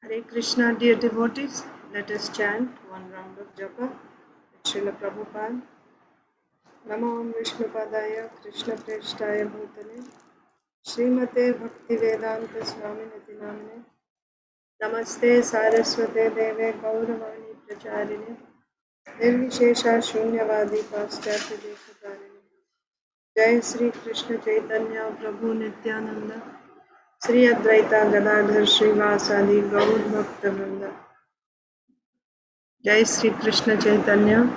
Hare Krishna, dear devotees, let us chant one round of japa with Srila Prabhupada. Namo Vishnupadaya Krishna Preshtaya Bhutale Srimate Bhaktivedanta Swaminiti Namane Namaste Saraswate Deve Gauravani Pracharine Nirvishesha Shunyavadi Paschatya Deshakarine Jai Sri Krishna Chaitanya Prabhu Nityananda Sri Advaita Gadadhar Srivasadi Gaur Bhakta Vrinda Jai Sri Krishna Chaitanya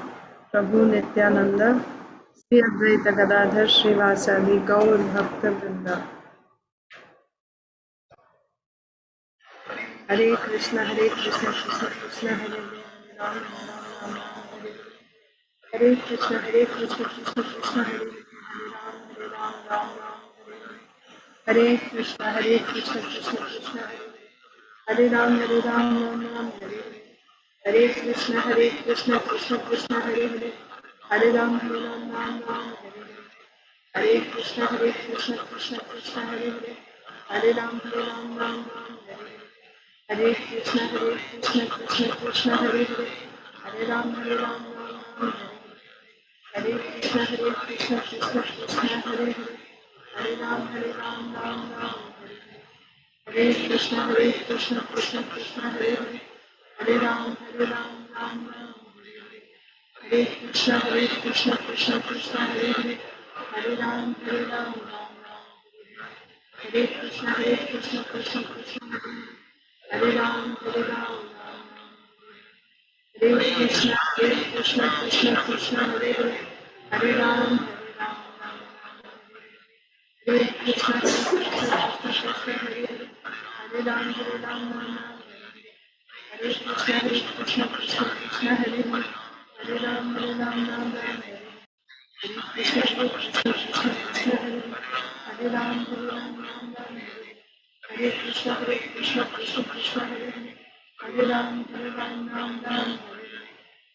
Prabhu Nityananda Sri Advaita Gadadhar Srivasadi Gaur Bhakta Vrinda Hare Krishna Krishna Krishna Hare Hare Hare Krishna Krishna Krishna Hare Hare Ram Ram Hare Krishna Krishna Krishna Hare Hare Ram Ram Hare Krishna Krishna Krishna Hare Hare Hare Ram Ram Hare Krishna Krishna Krishna Hare Hare Hare Ram Ram Hare Krishna Krishna Krishna Hare Hare Hare Ram Ram Hare Krishna Krishna Krishna Hare Hare Hare Ram Ram Hare Krishna Krishna Krishna Hare Hare Hare Ram Ram Hare Krishna Krishna Krishna Hare Hare Hare Ram Hare Krishna Krishna Krishna Hare Ram Hare Krishna Krishna Krishna Hare Hare Hare Ram Hare Krishna Krishna Hare Hare Hare Ram Hare Krishna Krishna Hare Hare Hare Ram Krishna Krishna Hare Hare Ram Hare Krishna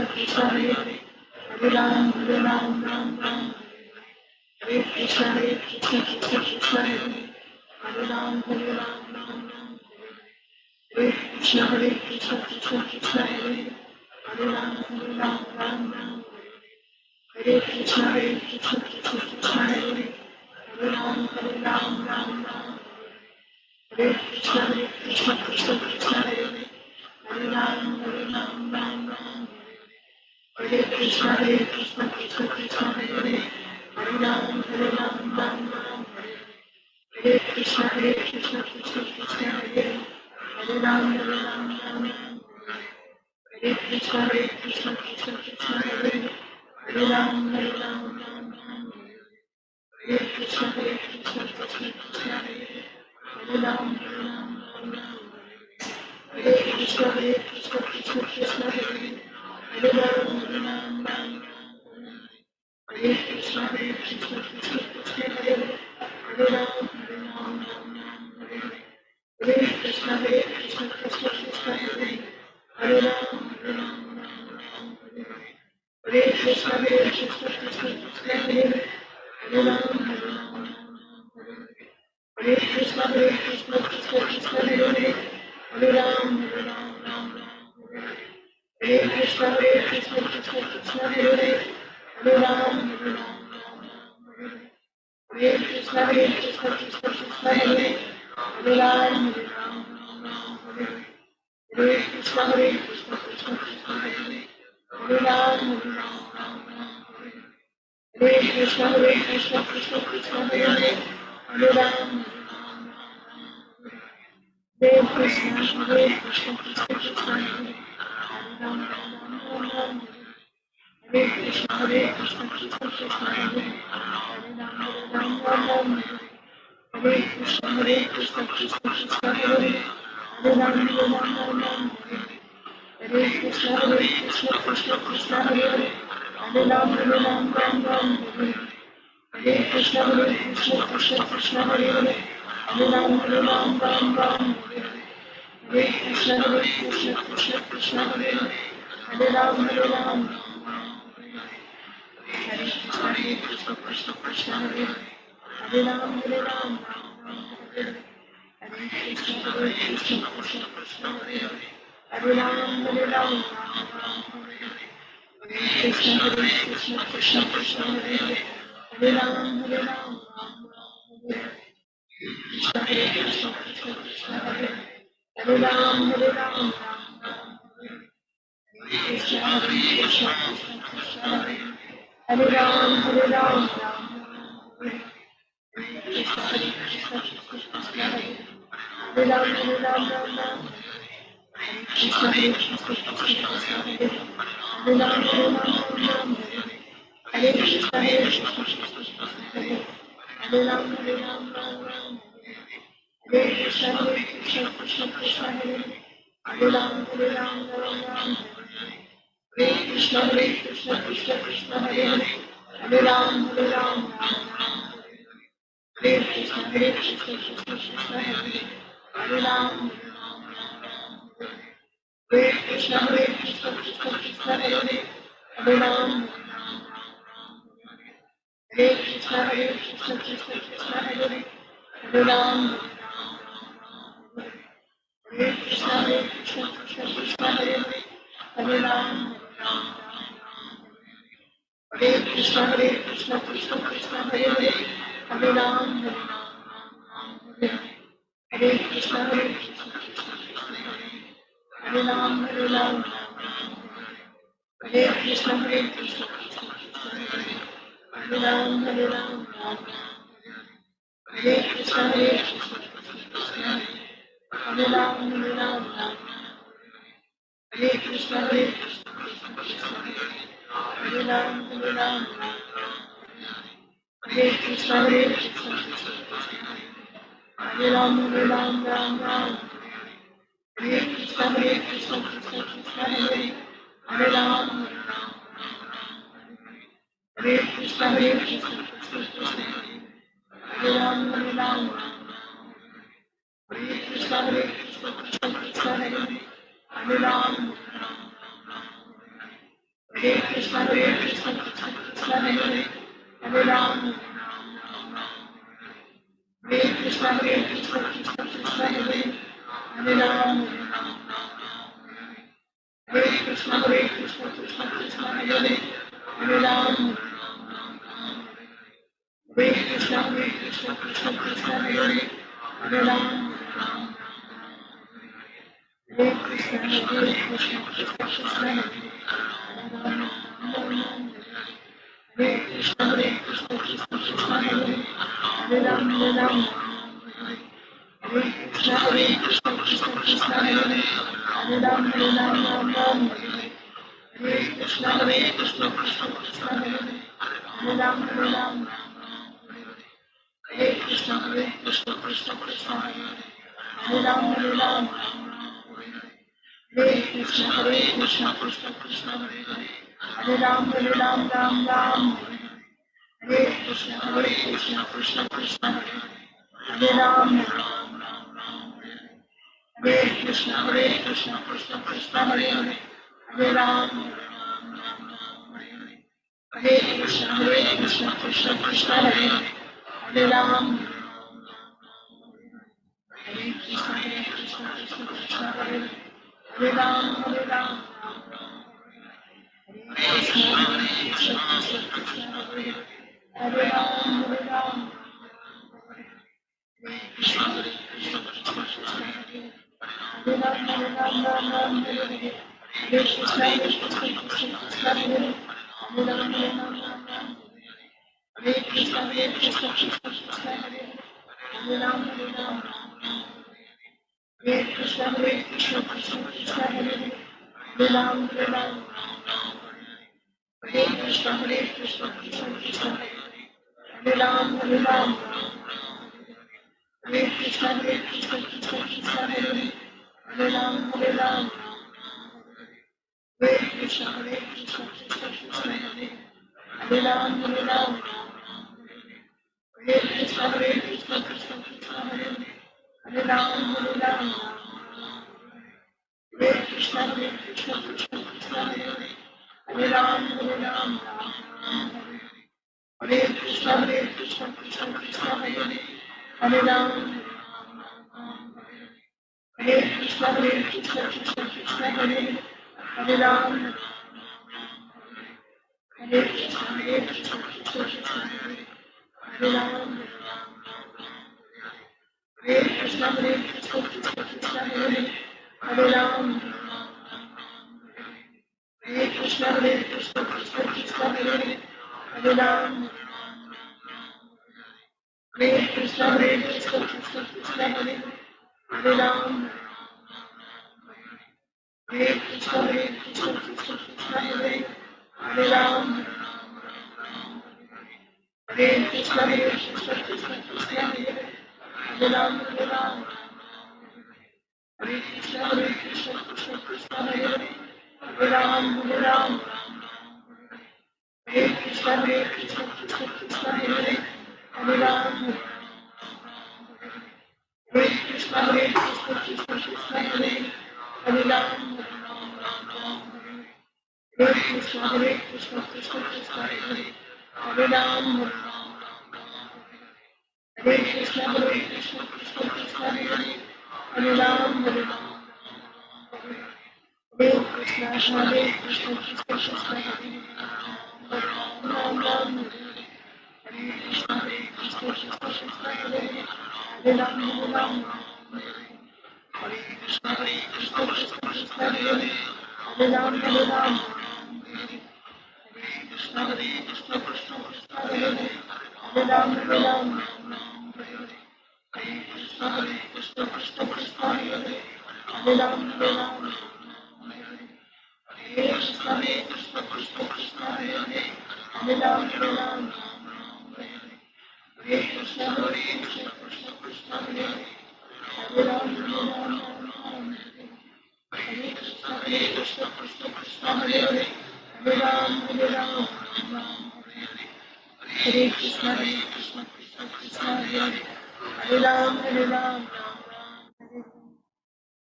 Krishna Hare Hare Ram Hare Krishna Krishna Krishna Hare Hare Ram Hare Krishna Krishna Hare Hare Ram Hare Krishna Krishna Hare Hare Ram Hare Krishna Krishna Hare Hare Ram Hare Krishna Krishna Hare Hare Ram Hare Krishna Krishna Hare Hare Ram Hare Krishna Krishna Hare Hare Ram Hare Krishna Krishna Hare Hare Ram Hare Krishna Krishna Hare Hare Ram Hare Krishna Krishna Hare Hare Ram Hare Krishna Krishna Hare Hare Ram Hare Krishna Krishna Hare Hare Ram Hare Krishna Krishna Hare Hare Ram Hare Krishna Krishna Hare Hare Ram Hare Krishna Krishna Hare Hare Ram Hare Krishna Krishna Hare Hare Ram Hare Krishna Krishna Hare Hare Ram Hare Krishna Krishna Hare Hare Ram Hare Krishna Krishna Hare Ram Hare Krishna Krishna Hare Ram Hare Krishna Krishna Hare Ram Hare Krishna Krishna Hare Ram Hare Krishna Krishna Hare Ram Hare Krishna Krishna Hare Ram Hare Krishna Krishna Hare Hare Ram Hare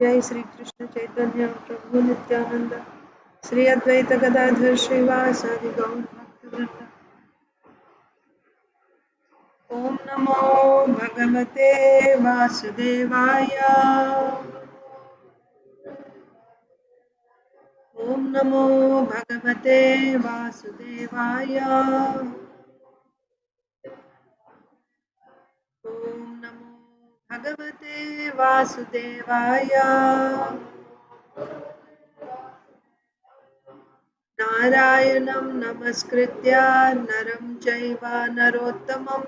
जय श्री कृष्ण चैतन्य प्रभु नित्यानंद श्री अद्वैत गदाधर श्रीवासादि गौर भक्तवृंद। ओम नमो भगवते वासुदेवाय। ओम नमो भगवते वासुदेवाय। ओम नमो भगवते वासुदेवाय। नारायणं नमस्कृत्य नरं चैव नरोत्तमं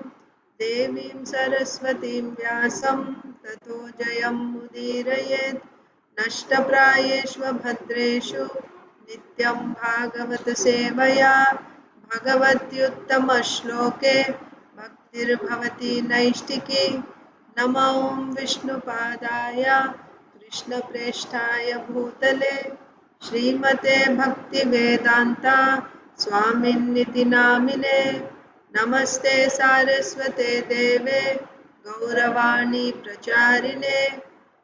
देवीं सरस्वतीं व्यासं ततो जयमुदीरयेत्। नष्टप्रायेषु भद्रेषु नित्यं भागवत सेवया भगवत्युत्तमश्लोके भक्तिर्भवति नैष्टिकी। नमो विष्णुपादाय कृष्णप्रेष्ठाय भूतले श्रीमते भक्तिवेदान्ता स्वामिन्निति नामिने। नमस्ते सारस्वते देवे गौरवाणी प्रचारिणे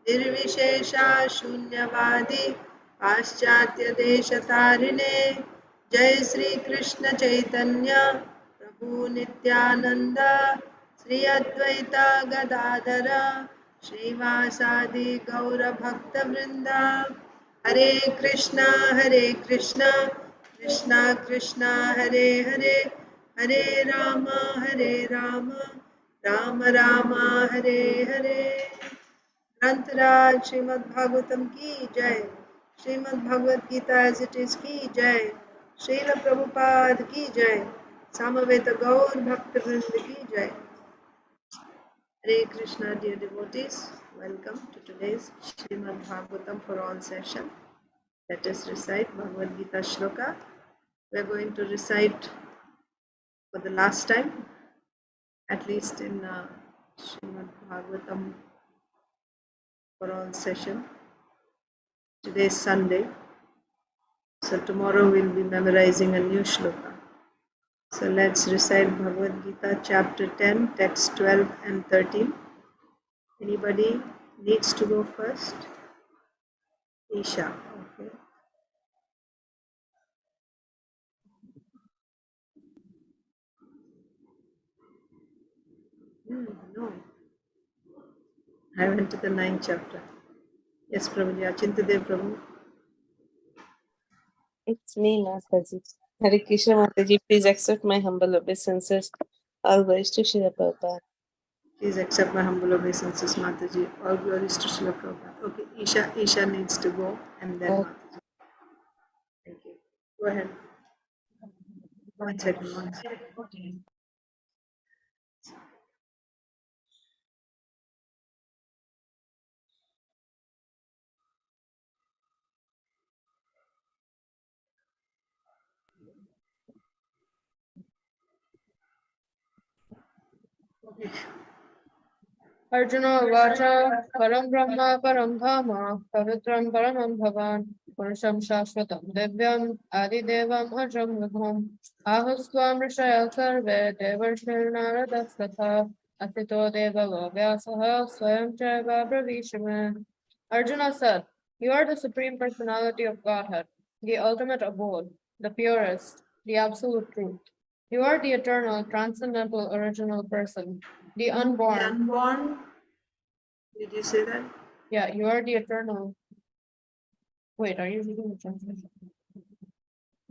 निर्विशेषा शून्यवादी पाश्चात्यदेशतारिणे। जय श्री कृष्ण चैतन्य प्रभु नित्यानंद श्री अद्वैत गदाधर श्रीवासादि गौर भक्तवृंद। हरे कृष्णा कृष्णा कृष्णा हरे हरे हरे राम राम राम हरे हरे। ग्रंथराज श्रीमद् भागवतम की जय। Srimad Bhagavad Gita as it is की जय। श्रील प्रभुपाद की जय। समवेत गौर भक्तवृंद की जय। Hare Krishna, dear devotees, welcome to today's Srimad Bhagavatam for all session. Let us recite Bhagavad Gita Sloka. We are going to recite for the last time, at least in Srimad Bhagavatam for all session. Today is Sunday, so tomorrow we'll be memorizing a new shloka. So let's recite Bhagavad Gita chapter 10, text 12 and 13. Anybody needs to go first? Isha, okay. No, I went to the 9th chapter. Yes, Prabhuji. Achintadev Prabhu. It's me, Mataji. Hare Krishna, Mataji. Please accept my humble obeisances. All glories to Srila Prabhupada. Please accept my humble obeisances, Mataji. All glories to Srila Prabhupada. Okay, Isha needs to go, and then Okay. Mataji. Thank you. Go ahead. 1 second. 1 second. Okay. Arjuna Vacha Param Brahma Param Dhama Pavitram Paramam Bhavan Purusham Shashvatam Divyam Adidevam Ajam Vibhum Ahusvam Rishaya Sarve Devarshir Naradastatha Asito Devalo Vyasaha Swayam Chaiva Bravishime. Arjuna said, "You are the Supreme Personality of Godhead, the ultimate abode, the purest, the absolute truth. You are the eternal, transcendental, original person, the The unborn." unborn. Did you say that? Yeah, you are the eternal. Wait, are you reading the translation?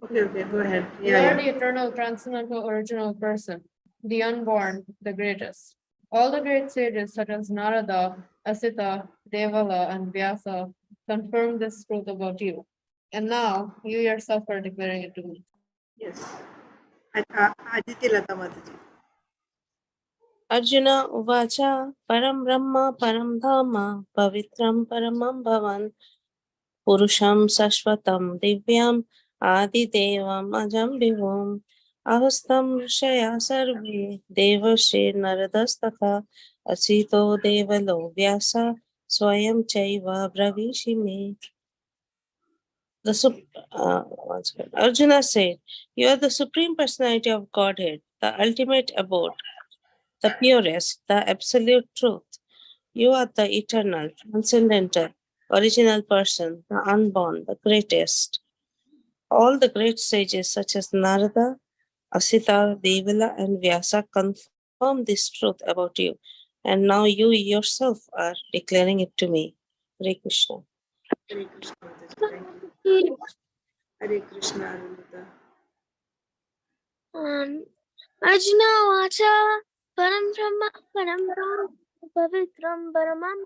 Okay, go ahead. You are the eternal, transcendental, original person, the unborn, the greatest. All the great sages such as Narada, Asita, Devala, and Vyasa confirm this truth about you. And now you yourself are declaring it to me. Yes. Aditi Lata Mataji. Arjuna Uvacha Param Brahma Param Dhama Pavitram Paramam Bhavan Purusham Sashvatam Divyam Adidevam Ajam Vibhum Ahustam Rishaya Sarve Devashri Naradastatha Asito Devalo Vyasa Swayam Chaiva Bravishime. Arjuna said, "You are the Supreme Personality of Godhead, the ultimate abode, the purest, the absolute truth. You are the eternal, transcendental, original person, the unborn, the greatest. All the great sages such as Narada, Asita, Devala, and Vyasa confirm this truth about you, and now you yourself are declaring it to me." Hare Krishna. Hare Krishna Mataji. Thank you. Hare Krishna Arunita. Arjuna Vacha Param Brahma Param Brahma Pavitram Paramam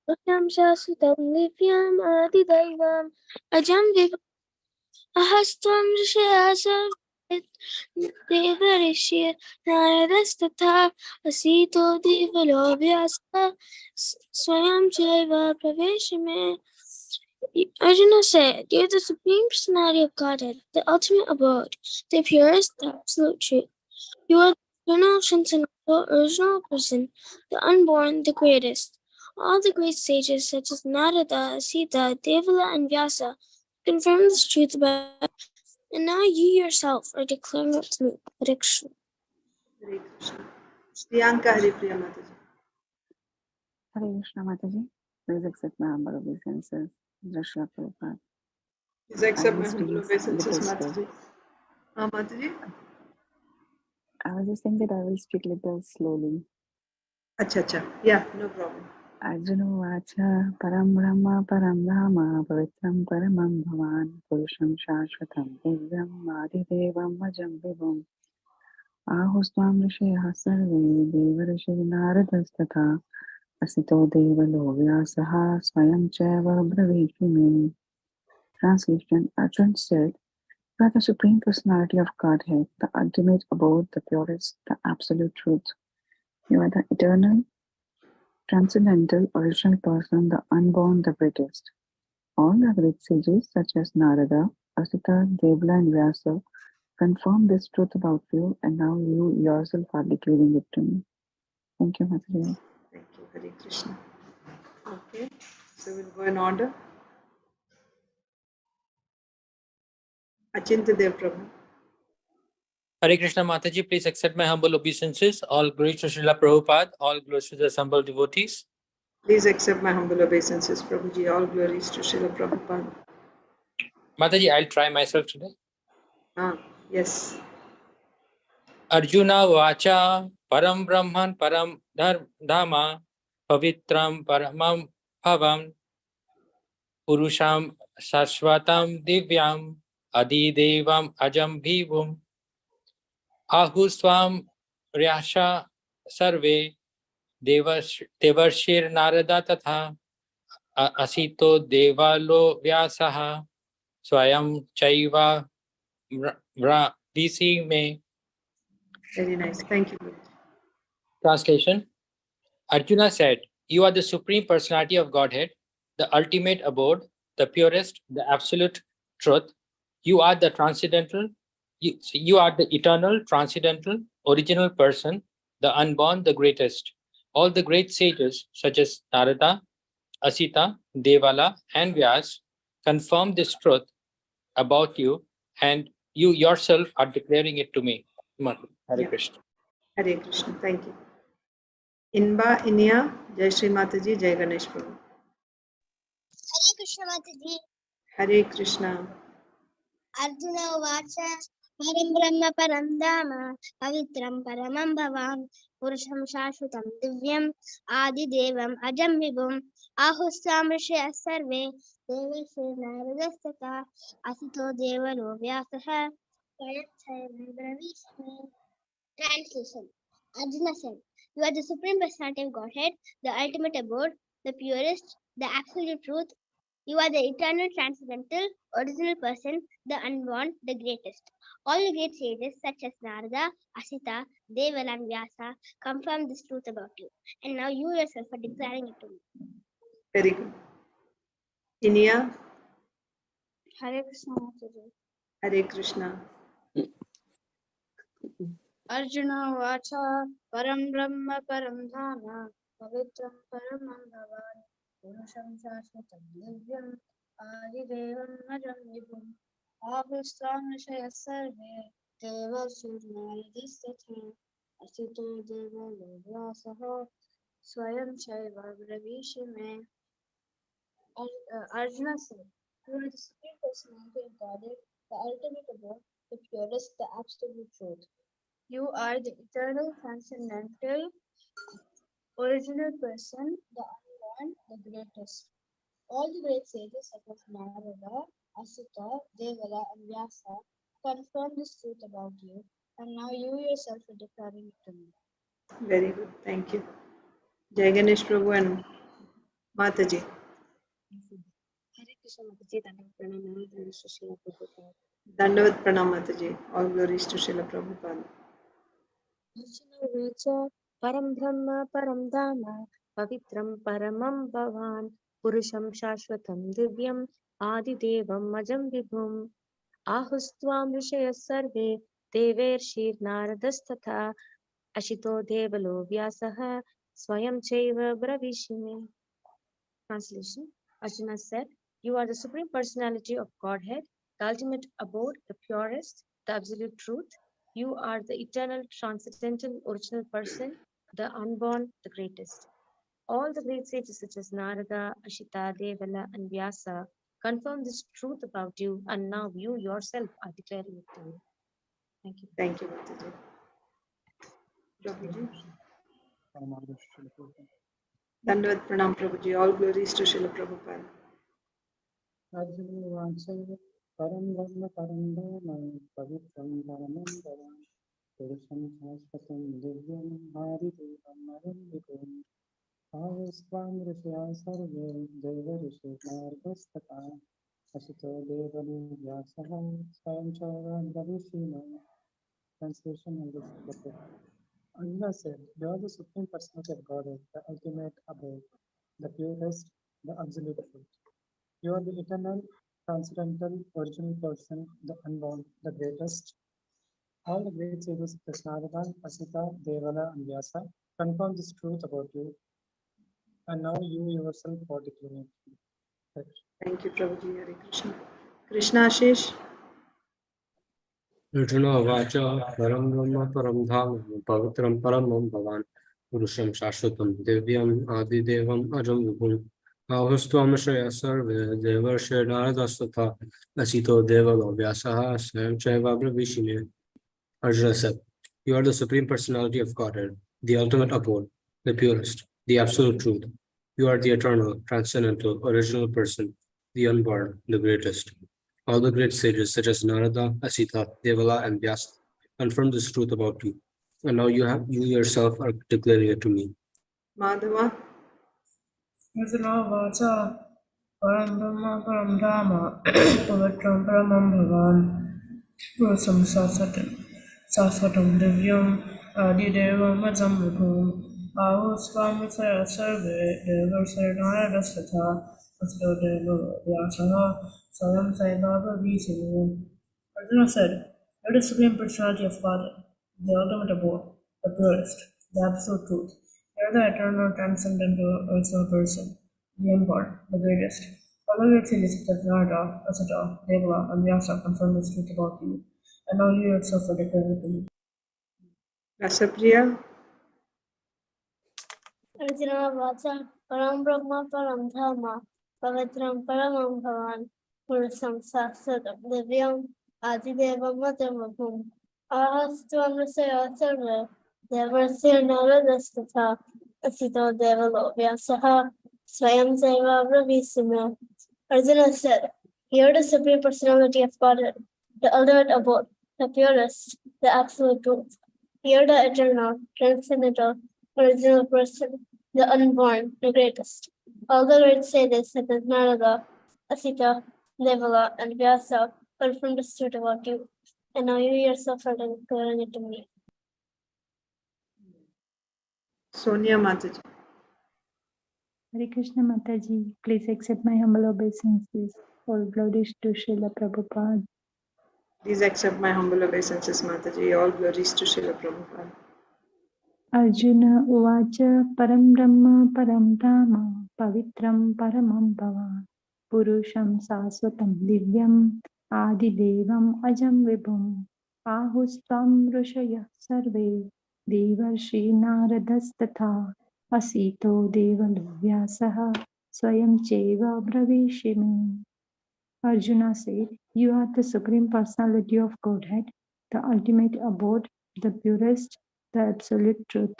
Purusham Shashvatam Divyam Adidaivam Ajam Vibhum Ahastam Rishaya Sarve Devarishir Naradastatha Asito Devalo Vyasa Swayam Chaiva Praveshime. Arjuna said, "You are the Supreme Personality of Godhead, the ultimate abode, the purest, the absolute truth. You are the eternal, transcendental, original person, the unborn, the greatest. All the great sages such as Narada, Sita, Devala, and Vyasa confirm this truth about you, and now you yourself are declaring it to me." Hare Krishna. Hare Krishna. Priyanka Hare Priya Mataji. Hare Krishna Mataji. Please accept my humble obeisances. Srila Prabhupada. Please accept my I humble will speak obeisances, little Mataji. Mataji? I was just saying that I will speak little slowly. Acha. Yeah, no problem. Arjuna Vacha Param Brahma Param Dhama Pavitram Paramam Bhavan Purusham Shashvatam Divyam Adidevam Ajam Vibhum Ahustam Rishaya Sarve Devarishi Naradastatha Asito Devalo Vyasaha Swayam Chaiva Bravishime. Translation. Arjuna said, "You are the Supreme Personality of Godhead, the ultimate abode, the purest, the absolute truth. You are the eternal, transcendental, original person, the unborn, the greatest. All the great sages, such as Narada, Asita, Devala, and Vyasa, confirm this truth about you, and now you yourself are declaring it to me." Thank you, Mataji. Thank you, Hare Krishna. Okay, so we'll go in order. Achintadev Prabhu. Hare Krishna Mataji, please accept my humble obeisances. All glories to Srila Prabhupada, all glories to the assembled devotees. Please accept my humble obeisances, Prabhuji. All glories to Srila Prabhupada. Mataji, I'll try myself today. Yes. Arjuna Vacha Param Brahman Param Dhama Pavitram Paramam Bhavam Purusham Shashvatam Divyam Adidevam Ajam Bhivum Ahuswam Ryasha Sarve Devarshir Narada Tatha Asito Devalo Vyasaha Swayam Chaiva Disi Me. Very nice. Thank you. Guruji. Translation. Arjuna said, "You are the Supreme Personality of Godhead, the ultimate abode, the purest, the absolute truth. You are the transcendental, you are the eternal, transcendental, original person, the unborn, the greatest. All the great sages, such as Narada, Asita, Devala, and Vyas, confirm this truth about you, and you yourself are declaring it to me." Hare Yeah. Krishna. Hare Krishna. Thank you. Inba, Inya, Jai Shri Mataji, Jai Ganesh Prabhu. Hare Krishna Mataji. Hare Krishna. Arjuna Vacha Param Brahma Param Dhamma Pavitram Paramam Bhavam Purusham Shashvatam Divyam Adi Devam Ajam Vibhum Ahustam Rishya Sarve Devasya Naradastata Asito Devalo Vyasaha Swayam Bravishme. Translation. Arjuna said, "You are the Supreme Personality of Godhead, the ultimate abode, the purest, the absolute truth. You are the eternal, transcendental, original person, the unborn, the greatest. All the great sages, such as Narada, Asita, Devala, and Vyasa, confirm this truth about you. And now you yourself are declaring it to me." Very good. Inya, Hare Krishna Mataji. Hare Krishna. Arjuna Vacha Param Brahma Param Dhama Pavitram Paramam Bhavan Purusham Shashvatam Divyam Adidevam Ajam Vibhum Ahustam Rishaya Sarve Deva Surnaradisthatha Asito Deva Vyasaha Swayam Chaiva Bravishime. Arjuna said, "You are the Supreme Personality of Godhead, the ultimate abode, the purest, the absolute truth. You are the eternal, transcendental, original person, the unborn, the greatest. All the great sages such as Narada, Asita, Devala, and Vyasa confirm this truth about you, and now you yourself are declaring it to me." Very good. Thank you. Jai Ganesh Prabhu and Mataji. Hare Krishna Mataji, Pranam, Srila Prabhupada. Dandavat Pranam Mataji. All glories to Srila Prabhupada. Arjuna Vacha Param Brahma Param Dhama Pavitram Paramam Bhavan Purusham Shashvatam Divyam Adidevam Ajam Vibhum Ahustvam Rishaya Sarve Devershir Naradasthatha Ashito Devalo Vyasaha Swayam Chaiva Bravishime. Translation. Arjuna said, "You are the Supreme Personality of Godhead, the ultimate abode, the purest, the absolute truth. You are the eternal, transcendental, original person, the unborn, the greatest. All the great sages such as Narada, Ashita, Devala, and Vyasa confirm this truth about you, and now you yourself are declaring it to me." Thank you. Thank you, Mataji. Prabhuji. Dandavat Pranam Prabhuji. All glories to Srila Prabhupada. Arjuna Vacha Param Brahma Param Dhamma Pavitram Paramam Bhavan Purusham Shashvatam Divyam Adidevam Ajam Vibhum Ahustam Rishya Sarve Deva Rishi Nargastata Asito Devalo Vyasaha Swayam Chaiva Bhavishima. Translation of this book. Arjuna said, "You are the Supreme Personality of Godhead, the ultimate abode, the purest, the absolute truth. You are the eternal, transcendental, original person, the unborn, the greatest. All the great sages such as Narada, Asita, Devala, and Vyasa confirm this truth about you, and now you yourself are declaring it." Thank you, Prabhuji. Hare Krishna. Krishna Ashish. Arjuna Vacha Param Brahma Param Dhama Pavitram Paramam Bhavan Purusham Shashvatam Divyam Adidevam Ajam Vibhum Ahustvam Rishaya Sarve Devarshir Naradasthatha Asito Devalo Vyasaha Swayam Chaiva Bhavishime. Arjuna said, "You are the Supreme Personality of Godhead, the ultimate abode, the purest, the absolute truth. You are the eternal, transcendental, original person, the unborn, the greatest. All the great sages such as Narada, Asita, Devala, and Vyasa confirm this truth about you. And now you yourself are declaring it to me. Madhava. Vaca param brahma param dhamma pavitram paramam bhavan purusam sasvatam divyam adidevam ajam vibhum aho swamisaya sarve devarsarnaradathatha asito devo vyasaha swayam saibhava vishinu. Arjuna said, "You are the Supreme Personality of Godhead, the ultimate abode, the purest, the absolute truth. You are the eternal, transcendental, personal person, the unborn, the greatest. All the great sages such as Narada, Asata, Devala, and Vyasa confirm this truth about you, and now you yourself are declaring it to me." Rasapriya. Arjuna Vacha Param Brahma Param Dhamma Pavitram Paramam Bhavan Purusam Sasvatam Divyam Adidevam Matamabhum Ahastvam Rasaya Sarva Devarsir Naradasthatha Asito Devalo Vyasaha Swayam Seva Bravisima. Arjuna said, "Hear the Supreme Personality of Godhead, the ultimate abode, the purest, the absolute truth. Hear the eternal, transcendental, original person, the unborn, the greatest. All the great sages such as Narada, Asita, Devala, and Vyasa confirm the truth about you, and now you yourself are declaring it to me." Sonia Mataji. Hare Krishna Mataji, please accept my humble obeisances. All glories to Srila Prabhupada. Please accept my humble obeisances, Mataji. All glories to Srila Prabhupada. Arjuna Uvacha Param Brahma Param Dhama Pavitram Paramam Bhavan Purusham Sasvatam Divyam Adidevam Ajam Vibhum Ahustvam Rushaya Sarve Devarshi Naradastatha Asito Devalo Vyasaha Swayam Cheva Bravishimi. Arjuna said, "You are the Supreme Personality of Godhead, the ultimate abode, the purest, the absolute truth.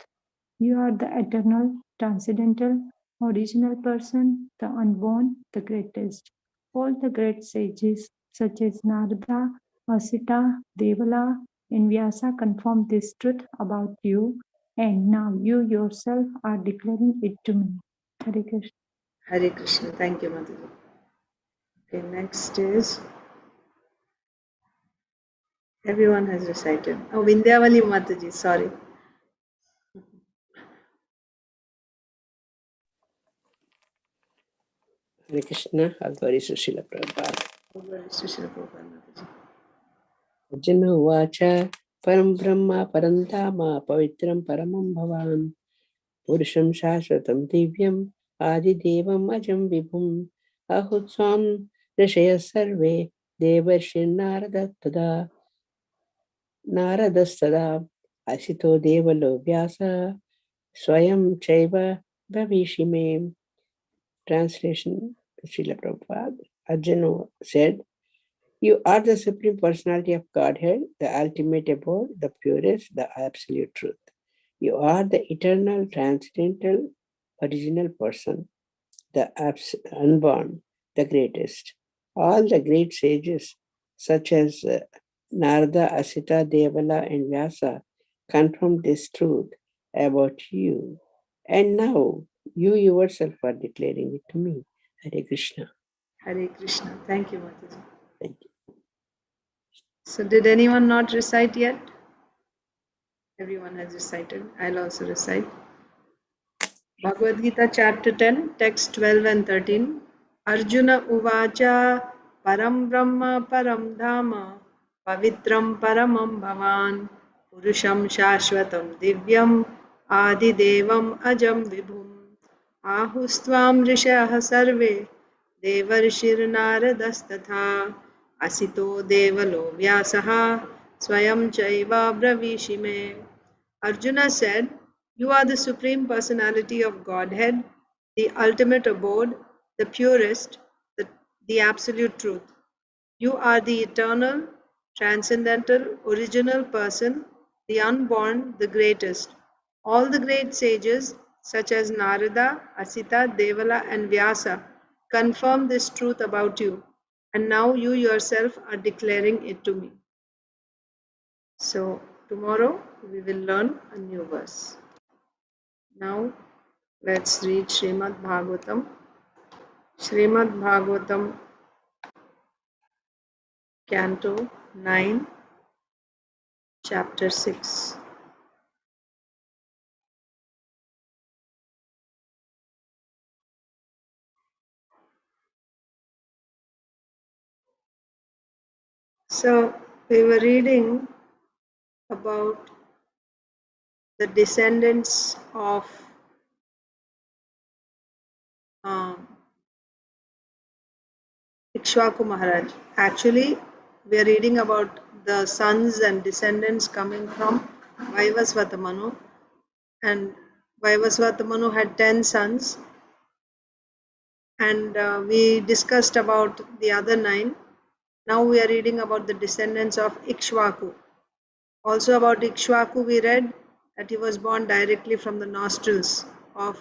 You are the eternal, transcendental, original person, the unborn, the greatest. All the great sages, such as Narada, Asita, Devala, and Vyasa confirm this truth about you, and now you yourself are declaring it to me." Hare Krishna. Hare Krishna. Thank you, Mataji. Okay, next is everyone has recited. Oh, Vindhyavali Mataji, sorry. Hare Krishna, all glories to Srila Prabhupada. All glories to Srila Prabhupada Mataji. Arjuna Vacha Param Brahma Param Dhama Pavitram Paramam Bhavan Purusham Shashvatam Divyam Adidevam Ajam Vibhum Ahutsvam Rishaya Sarve Devarshi Naradastada Asito Devalo Vyasa Swayam Chaiva Bhavishime. Translation, Srila Prabhupada. Arjuna said, "You are the Supreme Personality of Godhead, the ultimate abode, the purest, the absolute truth. You are the eternal, transcendental, original person, the unborn, the greatest. All the great sages, such as Narada, Asita, Devala, and Vyasa, confirm this truth about you. And now you yourself are declaring it to me." Hare Krishna. Hare Krishna. Thank you, Mataji. Thank you. So, did anyone not recite yet? Everyone has recited. I'll also recite. Bhagavad Gita, chapter 10, text 12 and 13. Arjuna Uvacha Param Brahma Param Dhama Pavitram Paramam Bhavan Purusham Shashvatam Divyam Adidevam Ajam Vibhum Ahustvam Rishah Sarve Devarshir Naradastatha Asito Devalo Vyasaha Swayam Chaiva Bravishime. Arjuna said, "You are the Supreme Personality of Godhead, the ultimate abode, the purest, the absolute truth. You are the eternal, transcendental, original person, the unborn, the greatest. All the great sages, such as Narada, Asita, Devala, and Vyasa, confirm this truth about you, and now you yourself are declaring it to me. So tomorrow we will learn a new verse. Now let's read Srimad Bhagavatam. Srimad Bhagavatam, Canto 9, Chapter 6. So we were reading about the descendants of Ikshvaku Maharaj. Actually, we are reading about the sons and descendants coming from Vaivasvata Manu, and Vaivasvata Manu had 10 sons, and we discussed about the other 9. Now we are reading about the descendants of Ikshvaku. Also about Ikshvaku, we read that he was born directly from the nostrils of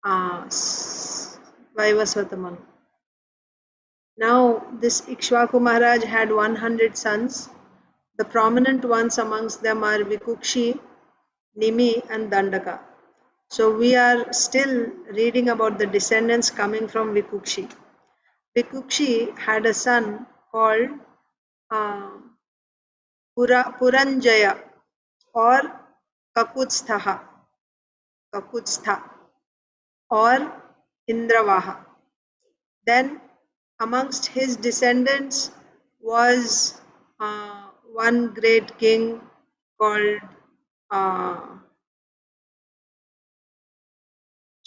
Vaivasvata Manu. Now this Ikshvaku Maharaj had 100 sons. The prominent ones amongst them are Vikukshi, Nimi and Dandaka. So we are still reading about the descendants coming from Vikukshi. Vikukshi had a son called Puranjaya or Kakutstha or Indravaha. Then amongst his descendants was one great king called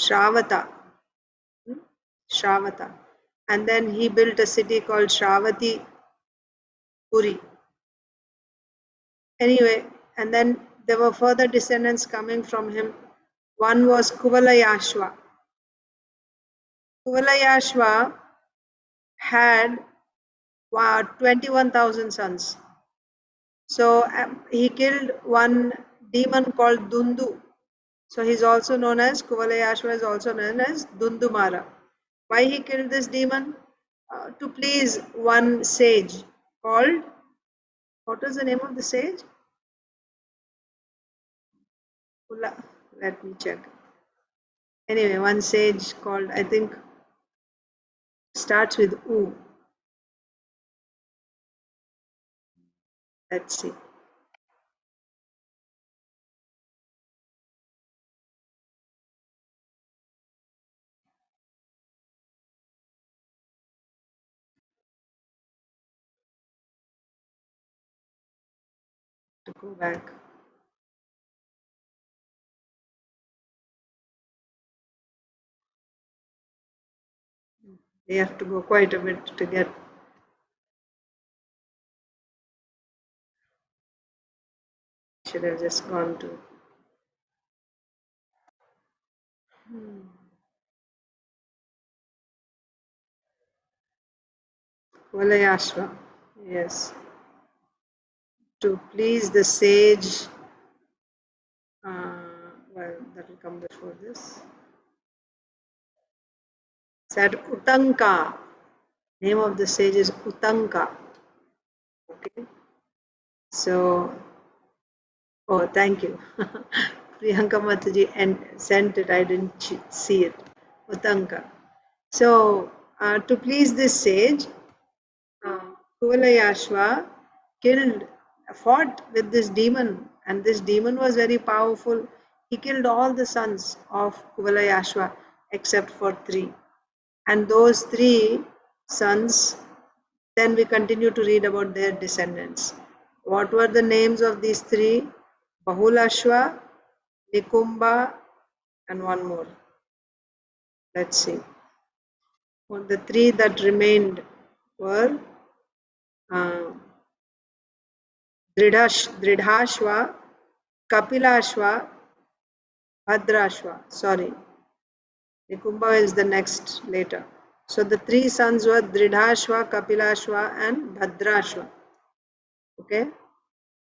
Shravata. And then he built a city called Shravati Puri. Anyway, and then there were further descendants coming from him. One was Kuvalayashva. Kuvalayashva had 21,000 sons. So he killed one demon called Dundu. So he's also known as, Kuvalayashva is also known as Dundumara. Why he killed this demon? To please one sage called, what was the name of the sage? Let me check. Anyway, one sage called, I think, starts with U. Let's see. To go back. We have to go quite a bit to get. Should have just gone to. Kuvalayashva. Yes. To please the sage. Well, that will come before this. Said Utanka. Name of the sage is Utanka. Okay. So, oh, thank you. Priyanka Mataji and sent it. I didn't see it. Utanka. So, to please this sage, Kuvalayashva fought with this demon, and this demon was very powerful. He killed all the sons of Kuvalayashva except for 3. And those 3 sons, then we continue to read about their descendants. What were the names of these 3? Bahulashva, Nikumba, and one more. Let's see. Well, the 3 that remained were Dridhashva, Kapilashva, Bhadrashva. Sorry, Nikumba is the next later. So the 3 sons were Dridhashva, Kapilashva, and Bhadrashva. Okay,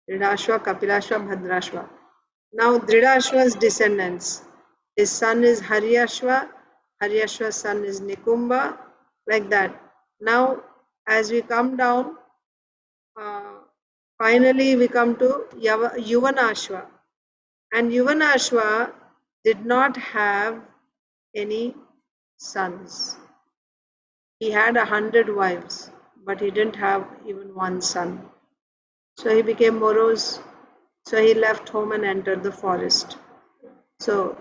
Dridhashva, Kapilashva, Bhadrashva. Now Dridhashva's descendants. His son is Haryashva, Haryashva's son is Nikumba, like that. Now, as we come down, finally we come to Yuvanashva. And Yuvanashva did not have any sons. He had 100 wives, but he didn't have even one son. So he became morose. So he left home and entered the forest. So,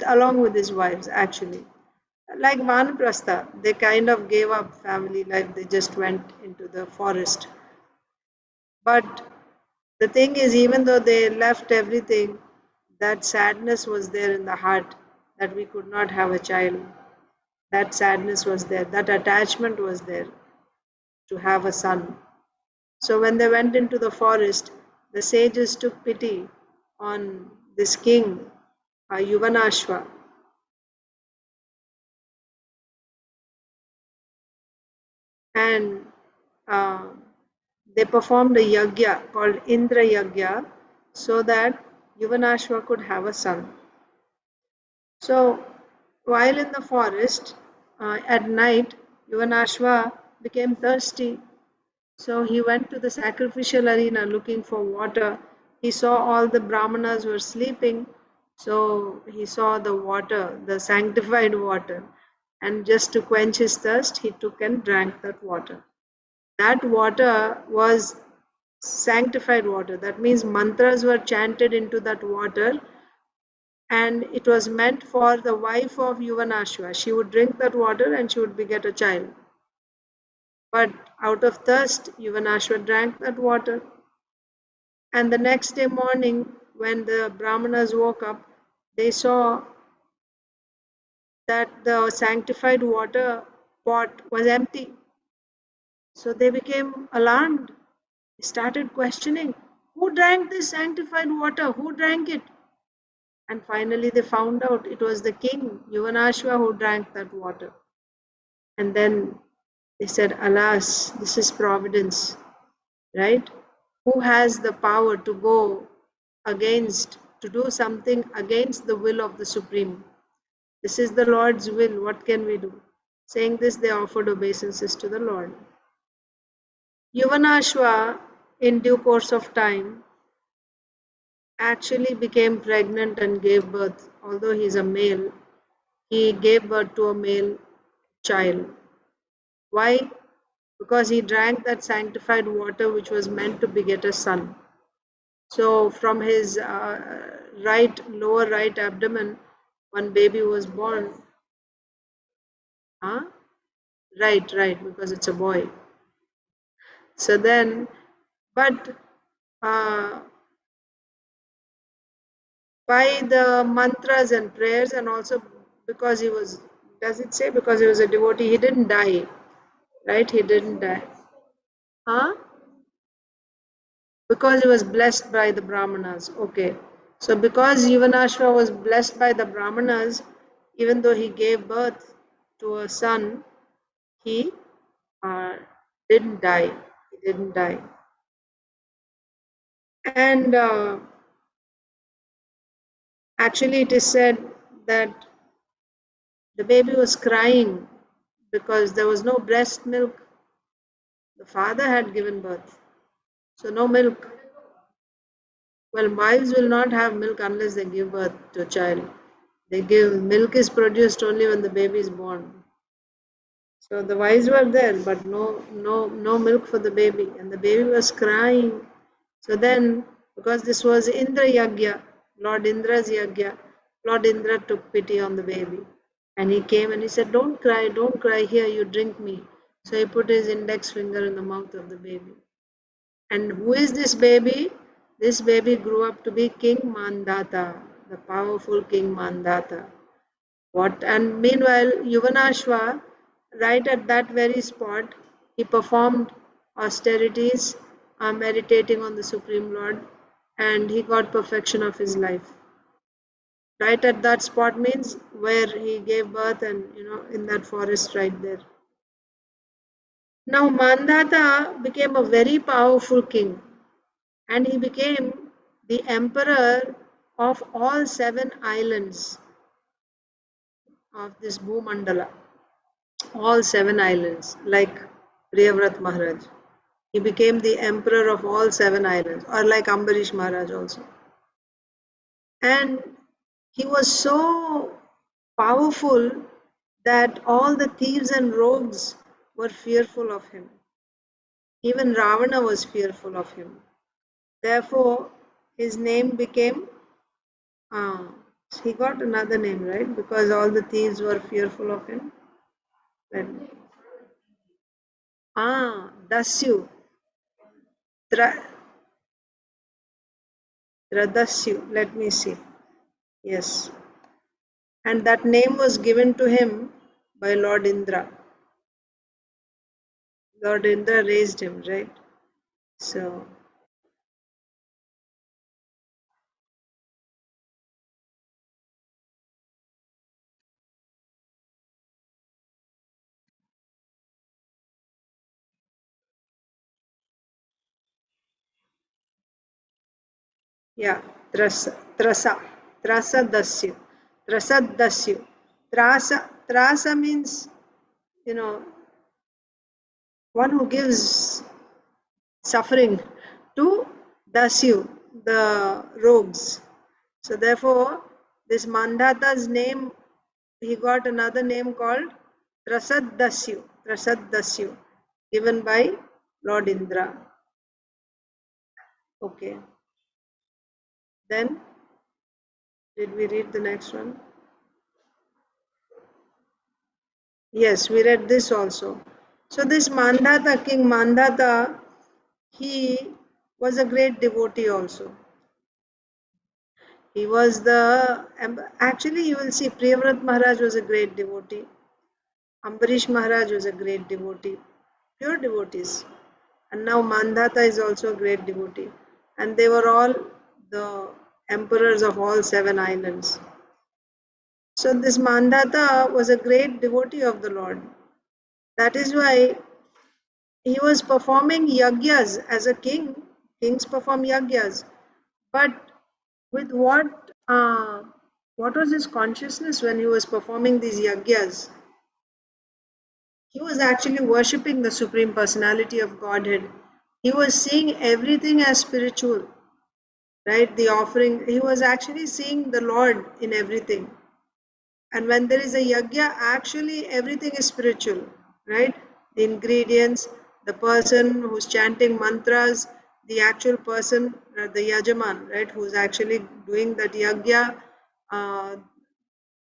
along with his wives, actually. Like Vanaprastha, they kind of gave up family life. They just went into the forest. But the thing is, even though they left everything, that sadness was there in the heart that we could not have a child. That sadness was there. That attachment was there to have a son. So when they went into the forest, the sages took pity on this king, Yuvanashva. And they performed a yagya called Indra Yagya so that Yuvanashva could have a son. So while in the forest, at night, Yuvanashva became thirsty. So he went to the sacrificial arena looking for water. He saw all the brahmanas were sleeping. So he saw the water, the sanctified water. And just to quench his thirst, he took and drank that water. That water was sanctified water. That means mantras were chanted into that water, and it was meant for the wife of Yuvanashva. She would drink that water and she would beget a child. But out of thirst, Yuvanashva drank that water. And the next day morning, when the Brahmanas woke up, they saw that the sanctified water pot was empty. So they became alarmed. They started questioning, who drank this sanctified water? Who drank it? And finally they found out it was the king, Yuvanashva, who drank that water. And then they said, alas, this is providence, right? Who has the power to go against, to do something against the will of the Supreme? This is the Lord's will, what can we do? Saying this, they offered obeisances to the Lord. Yuvanashva, in due course of time, actually became pregnant and gave birth. Although he is a male, he gave birth to a male child. Why? Because he drank that sanctified water which was meant to beget a son. So from his lower right abdomen, one baby was born. Right, because it's a boy. So then, but by the mantras and prayers, and also because he was, does it say because he was a devotee, he didn't die, right? He didn't die. Because he was blessed by the Brahmanas. Okay. So because Yuvanashva was blessed by the Brahmanas, even though he gave birth to a son, he didn't die. He didn't die. And actually it is said that the baby was crying because there was no breast milk. The father had given birth. So no milk. Well, wives will not have milk unless they give birth to a child. They give milk is produced only when the baby is born. So the wives were there, but no milk for the baby, and the baby was crying. So then, because this was Indra Yagya, Lord Indra's Yagya, Lord Indra took pity on the baby, and he came and he said, "Don't cry, here you drink me." So he put his index finger in the mouth of the baby. And who is this baby? This baby grew up to be King Mandata, the powerful King Mandata. And meanwhile, Yuvanashva, right at that very spot, he performed austerities, meditating on the Supreme Lord, and he got perfection of his life. Right at that spot means where he gave birth, and in that forest right there. Now Mandata became a very powerful king, and he became the emperor of all 7 islands. of this Bhumandala, all 7 islands, like Priyavrat Maharaj. He became the emperor of all 7 islands, or like Ambarish Maharaj also. And he was so powerful that all the thieves and rogues were fearful of him. Even Ravana was fearful of him. Therefore, his name became, he got another name, right? Because all the thieves were fearful of him. Dasyu. Radasyu. Let me see. Yes. And that name was given to him by Lord Indra. Lord Indra raised him, right? So, yeah, Trasa Dasyu. Dasyu. Trasa means, one who gives suffering to Dasyu, the rogues. So therefore, this Mandata's name, he got another name called Dasyu, given by Lord Indra. Okay. Then, did we read the next one? Yes, we read this also. So this Mandata, King Mandata, he was a great devotee also. He was actually you will see Priyavrat Maharaj was a great devotee. Ambarish Maharaj was a great devotee. Pure devotees. And now Mandata is also a great devotee. And they were all the emperors of all 7 islands. So this Mandata was a great devotee of the Lord. That is why he was performing yagyas as a king. Kings perform yagyas. But with what was his consciousness when he was performing these yagyas? He was actually worshipping the Supreme Personality of Godhead. He was seeing everything as spiritual, right? The offering, he was actually seeing the Lord in everything. And when there is a yajna, actually everything is spiritual, right? The ingredients, the person who's chanting mantras, the actual person, the yajaman, right, who's actually doing that yajna,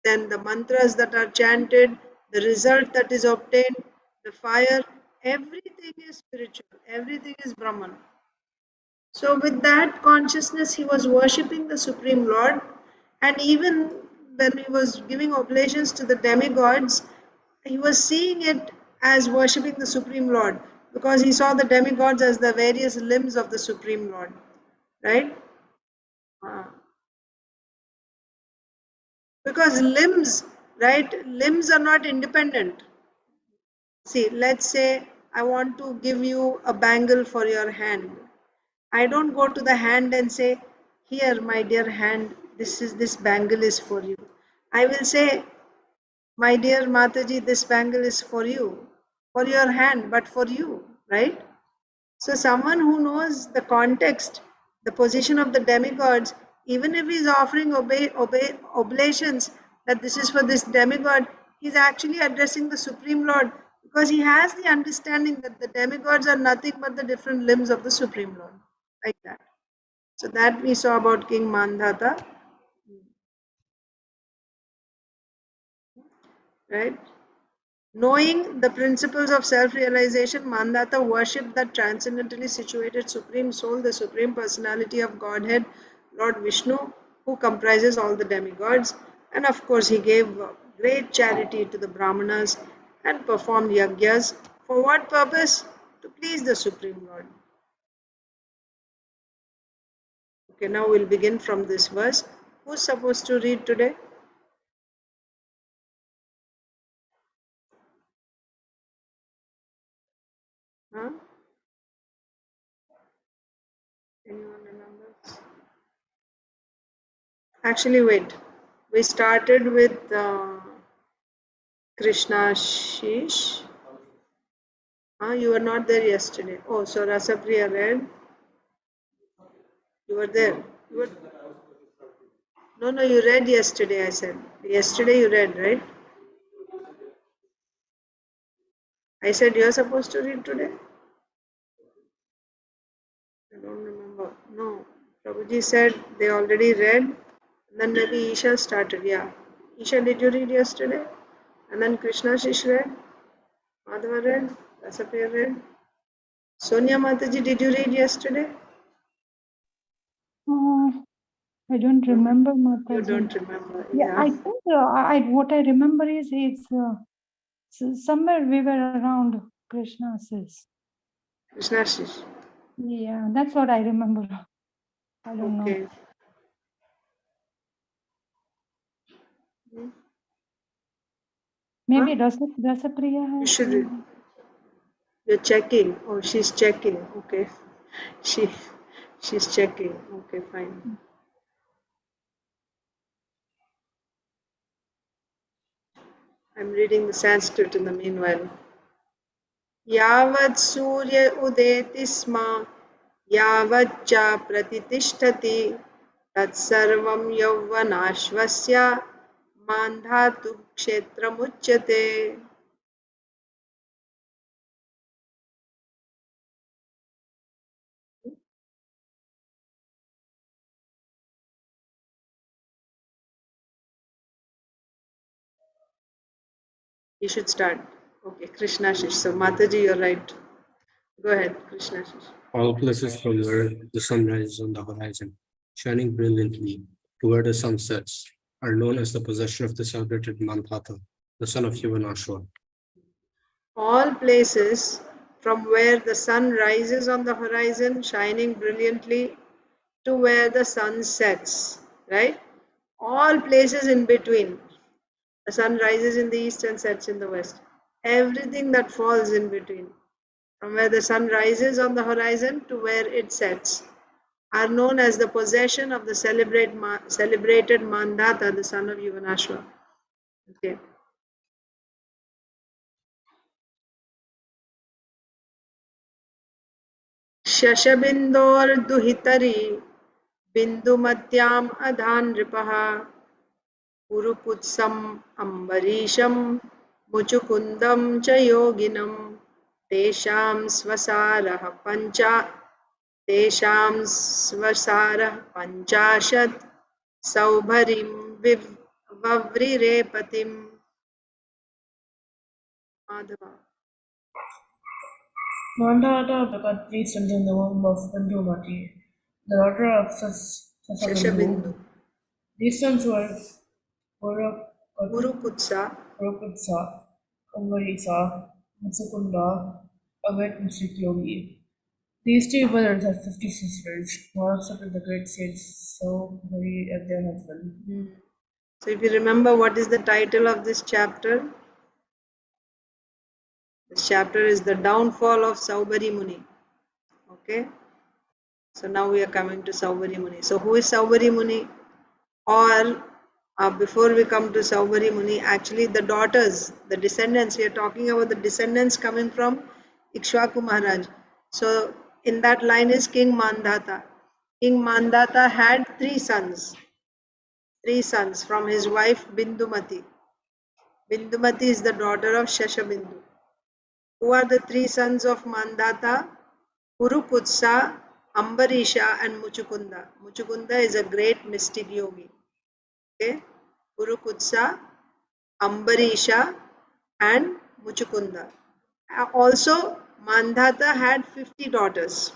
then the mantras that are chanted, the result that is obtained, the fire, everything is spiritual, everything is Brahman. So, with that consciousness, he was worshipping the Supreme Lord, and even when he was giving oblations to the demigods, he was seeing it as worshipping the Supreme Lord because he saw the demigods as the various limbs of the Supreme Lord, right? Because limbs, right? Limbs are not independent. See, let's say I want to give you a bangle for your hand. I don't go to the hand and say, here, my dear hand, this bangle is for you. I will say, my dear Mataji, this bangle is for you, for your hand, but for you, right? So someone who knows the context, the position of the demigods, even if he's offering oblations that this is for this demigod, he's actually addressing the Supreme Lord because he has the understanding that the demigods are nothing but the different limbs of the Supreme Lord, like that. So that we saw about King Mandata, right? Knowing the principles of self-realization, Mandata worshipped the transcendentally situated Supreme Soul, the Supreme Personality of Godhead, Lord Vishnu, who comprises all the demigods. And of course, he gave great charity to the Brahmanas and performed yagyas. For what purpose? To please the Supreme Lord. Okay, now we'll begin from this verse. Who's supposed to read today? Huh? Anyone remembers? Actually, wait. We started with Krishna Shish. You were not there yesterday. Oh, so Rasapriya read. You were there. You were... No, you read yesterday, I said. Yesterday you read, right? I said you're supposed to read today. I don't remember. No. Prabhuji said they already read. And then maybe Isha started. Yeah. Isha, did you read yesterday? And then Krishna Shish read. Madhava read. Rasapriya read. Sonia Mataji, did you read yesterday? I don't remember, You Mataji. don't remember. Yeah, I think what I remember is it's somewhere we were around Krishna's. Krishna Shish. Yeah, that's what I remember. I don't know. Okay. Maybe Rasapriya You has. should read. You're checking. Oh, she's checking. Okay. She's checking. Okay, fine. I'm reading the Sanskrit in the meanwhile. Yavat Surya Udeti Sma Yavat Cha Pratitishthati Tat Sarvam Yavvanashvasya Mandhatu Kshetramuchyate. You should start. Okay, Krishna Shish. So Mataji, you're right. Go ahead, Krishna Shish. All places from where the sun rises on the horizon, shining brilliantly to where the sun sets, are known as the possession of the celebrated Mandhata, the son of Yuvanashva. All places from where the sun rises on the horizon, shining brilliantly, to where the sun sets, right? All places in between. The sun rises in the east and sets in the west. Everything that falls in between, from where the sun rises on the horizon to where it sets, are known as the possession of the celebrated Mandhata, the son of Yuvanashva. Okay. शशबिन्दोर्दुहितरी बिन्दुमत्याम् अधान् नृपः पुरुकुत्सम् अम्बरीशं मुचुकुन्दं च योगिनं तेषां स्वसारः पञ्चाशत् सौभरीं वव्रिरे पतिम्. Madhava. Mandhata got 3 sons in the womb of Bandhumati, the daughter of Sasabindu. Shashabindu. These sons were Purukutsa, Purukutsa, Amvarisa, Mutsukunda, Avet, and Shikyogi. These 3 brothers had 50 sisters, who all accepted the great saints so very as their husband. So if you remember, what is the title of this chapter? This chapter is the downfall of Saubhari Muni. Okay. So now we are coming to Saubhari Muni. So who is Saubhari Muni? Or before we come to Saubhari Muni, actually the daughters, the descendants, we are talking about the descendants coming from Ikshvaku Maharaj. So in that line is King Mandhata. King Mandhata had 3 sons. 3 sons from his wife Bindumati. Bindumati is the daughter of Shashabindu. Who are the 3 sons of Mandhata? Purukutsa, Ambarisha and Muchukunda. Muchukunda is a great mystic yogi. Okay? Purukutsa, Ambarisha and Muchukunda. Also, Mandhata had 50 daughters.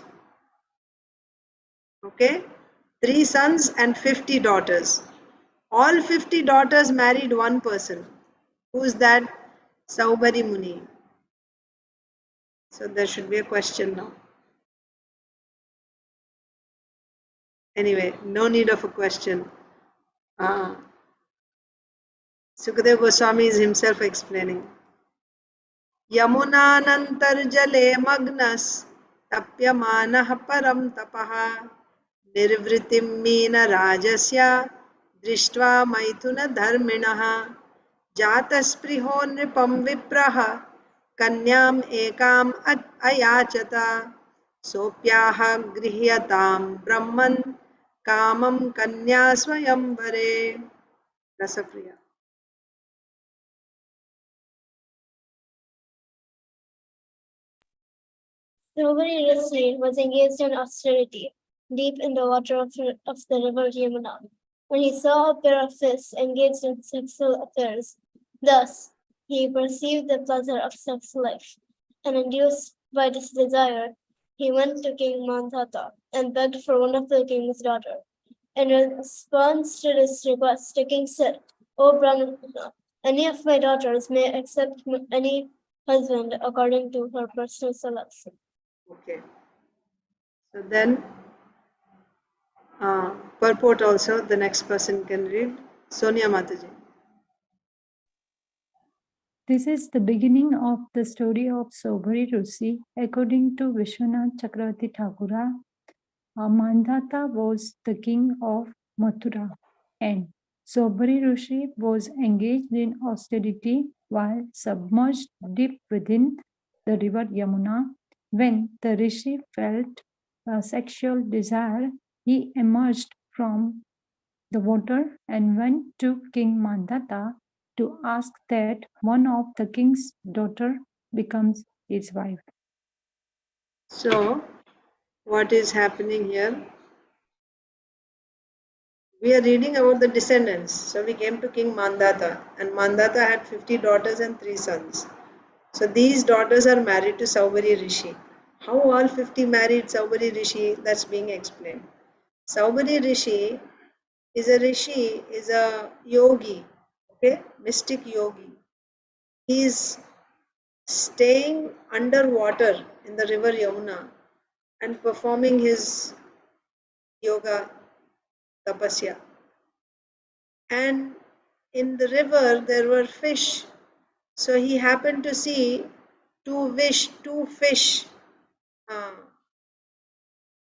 Okay? 3 sons and 50 daughters. All 50 daughters married one person. Who is that? Saubhari Muni. So there should be a question now. Anyway, no need of a question. Sukadeva Goswami is himself explaining. Yamunanantarjale magnas tapyamanah param tapaha nirvritim meena rajasya drishtva maithuna dharminaha जातस्पृहो नृपं विप्रः कन्याम् एकाम् अयाचत सोऽप्याह गृह्यतां ब्रह्मन् कामं कन्या स्वयंवरे. Raspriya. Nobody Rishi was engaged in austerity, deep in the water of the river Yamuna, when he saw a pair of fish engaged in sexual affairs. Thus, he perceived the pleasure of sex life, and induced by this desire, he went to King Mandhata and begged for one of the king's daughters. In response to this request, the king said, O Brahmana, any of my daughters may accept any husband according to her personal selection. Okay. So then, purport also, the next person can read. Sonia Mataji. This is the beginning of the story of Sobhari Rusi. According to Vishwanath Chakravarti Thakura, Mandhata was the king of Mathura, and Sobhari Rishi was engaged in austerity while submerged deep within the river Yamuna. When the Rishi felt a sexual desire, he emerged from the water and went to King Mandhata to ask that one of the king's daughter becomes his wife. So, what is happening here? We are reading about the descendants. So we came to King Mandhata, and Mandhata had 50 daughters and 3 sons. So these daughters are married to Saubhari Rishi. How all 50 married Saubhari Rishi? That's being explained. Saubhari Rishi, is a yogi, okay, mystic yogi. He is staying underwater in the river Yamuna and performing his yoga tapasya. And in the river there were fish. So he happened to see two fish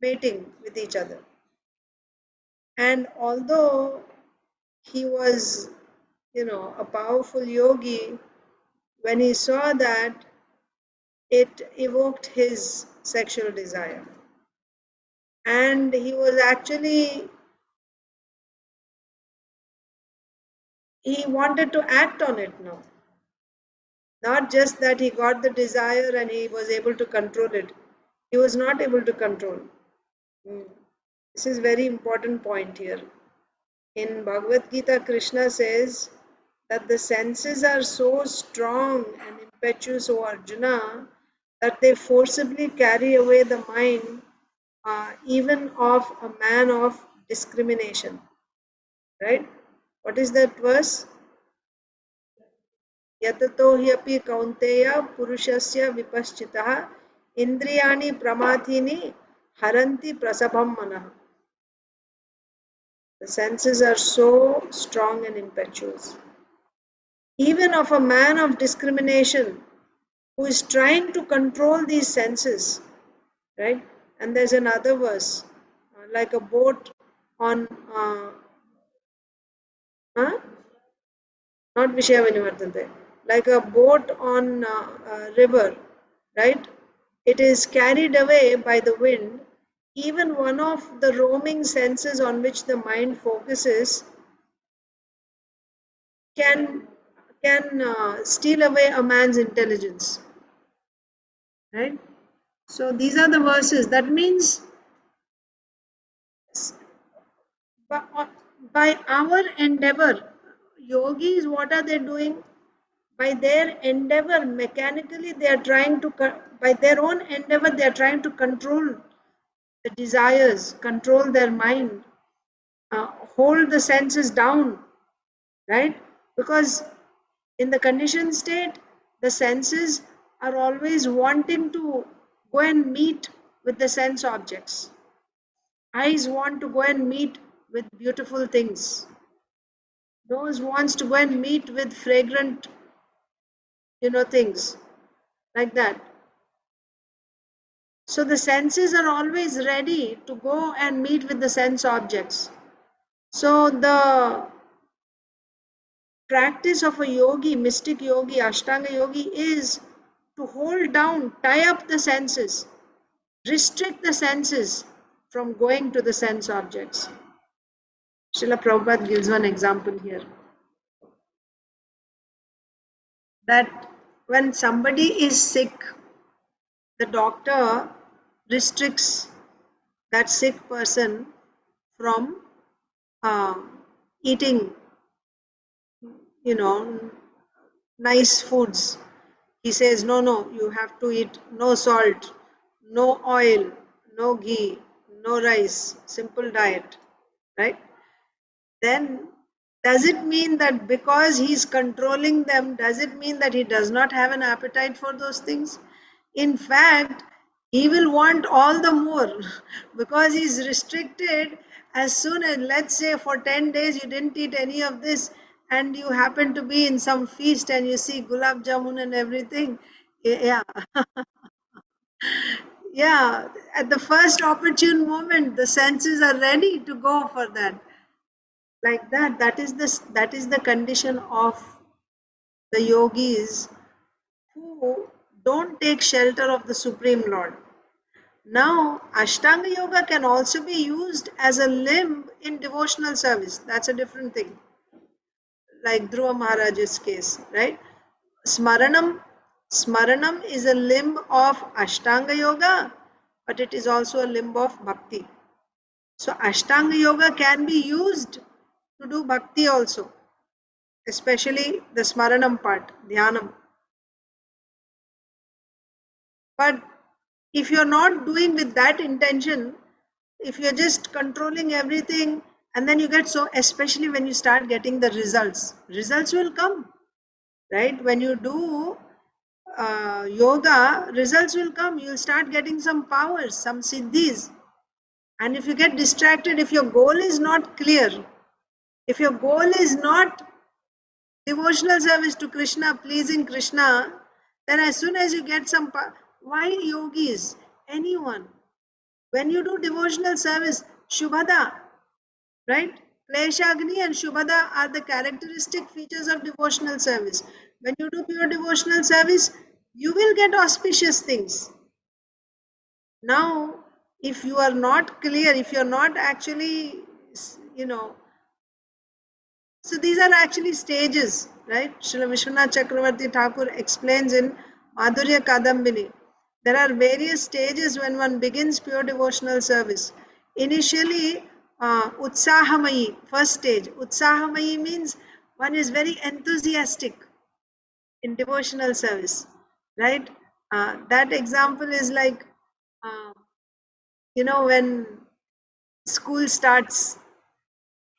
mating with each other. And although he was, a powerful yogi, when he saw that, it evoked his sexual desire. And he was actually, he wanted to act on it now. Not just that he got the desire and he was able to control it. He was not able to control. This is very important point here. In Bhagavad Gita, Krishna says that the senses are so strong and impetuous, O Arjuna, that they forcibly carry away the mind, even of a man of discrimination. Right? What is that verse? Yatato hyapi kaunteya purushasya vipaschitah indriyani pramathini haranti prasabham manah. The senses are so strong and impetuous. Even of a man of discrimination who is trying to control these senses, right? And there's another verse, like a boat on, not Vishaya Vinivardhante, like a boat on a river, right? It is carried away by the wind. Even one of the roaming senses on which the mind focuses can steal away a man's intelligence, right? So these are the verses. That means by our endeavor, yogis, what are they doing? By their endeavor, mechanically they are trying to, by their own endeavor, they are trying to control the desires, control their mind, hold the senses down, right? Because in the conditioned state, the senses are always wanting to go and meet with the sense objects. Eyes want to go and meet with beautiful things. Nose wants to go and meet with fragrant, things like that. So the senses are always ready to go and meet with the sense objects. So the practice of a yogi, mystic yogi, Ashtanga yogi, is to hold down, tie up the senses, restrict the senses from going to the sense objects. Srila Prabhupada gives one example here. That when somebody is sick, the doctor restricts that sick person from eating, nice foods. He says, no, you have to eat no salt, no oil, no ghee, no rice, simple diet, right? Then does it mean that because he's controlling them, does it mean that he does not have an appetite for those things? In fact, he will want all the more because he's restricted. As soon as, let's say, for 10 days you didn't eat any of this, and you happen to be in some feast and you see gulab jamun and everything, yeah. Yeah, at the first opportune moment, the senses are ready to go for that. Like that is the condition of the yogis who don't take shelter of the Supreme Lord. Now, Ashtanga Yoga can also be used as a limb in devotional service. That's a different thing. Like Dhruva Maharaj's case, right? Smaranam is a limb of Ashtanga Yoga, but it is also a limb of Bhakti. So Ashtanga Yoga can be used to do Bhakti also, especially the Smaranam part, Dhyanam. But if you're not doing with that intention, if you're just controlling everything, and then you get so, especially when you start getting the results will come, right? When you do yoga, results will come. You'll start getting some powers, some siddhis. And if you get distracted, if your goal is not clear, if your goal is not devotional service to Krishna, pleasing Krishna, then as soon as you get some, why yogis? Anyone. When you do devotional service, Shubhada, right? Kleshagni and Shubhada are the characteristic features of devotional service. When you do pure devotional service, you will get auspicious things. Now, if you are not clear, if you are not actually, so these are actually stages, right? Srila Vishwanath Chakravarti Thakur explains in Madhurya Kadambini. There are various stages when one begins pure devotional service. Initially, Utsahamayi, first stage. Utsahamayi means one is very enthusiastic in devotional service, right? That example is like, when school starts,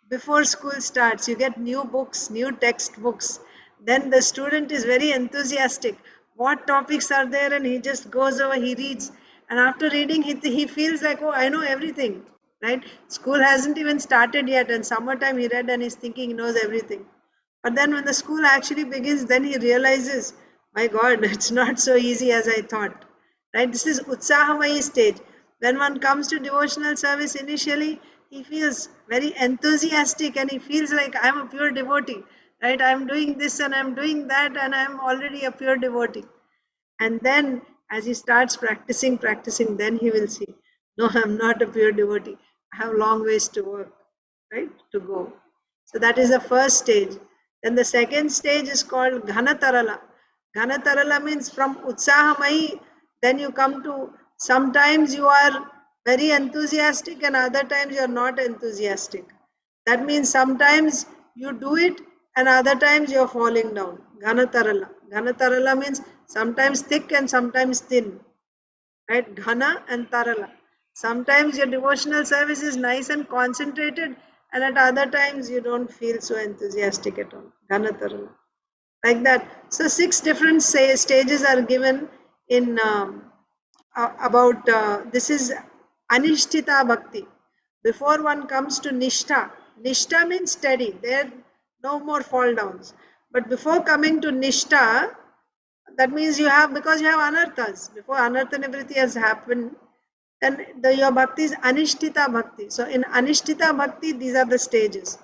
before school starts, you get new books, new textbooks. Then the student is very enthusiastic. What topics are there? And he just goes over, he reads. And after reading, he feels like, oh, I know everything, right? School hasn't even started yet. And summertime he read and he's thinking he knows everything. But then when the school actually begins, then he realizes, my God, it's not so easy as I thought, right? This is Utsahamayi stage. When one comes to devotional service initially, he feels very enthusiastic and he feels like I'm a pure devotee, right? I'm doing this and I'm doing that and I'm already a pure devotee. And then as he starts practicing, then he will see, no, I'm not a pure devotee. I have long ways to work, right? To go. So that is the first stage. Then the second stage is called Ghanatarala. Ghanatarala means from Utsahamai, then you come to, sometimes you are very enthusiastic and other times you are not enthusiastic. That means sometimes you do it and other times you are falling down. Ghanatarala. Ghanatarala means sometimes thick and sometimes thin. Right? Ghana and Tarala. Sometimes your devotional service is nice and concentrated, and at other times you don't feel so enthusiastic at all. Ghana Tarala. Like that. So 6 different stages are given in about this is Anishtita Bhakti. Before one comes to Nishtha, Nishtha means steady. There no more fall downs. But before coming to Nishtha, that means you have, because you have anarthas. Before anartha nivritti has happened, then your bhakti is Anishtita Bhakti. So in Anishtita Bhakti, these are the stages.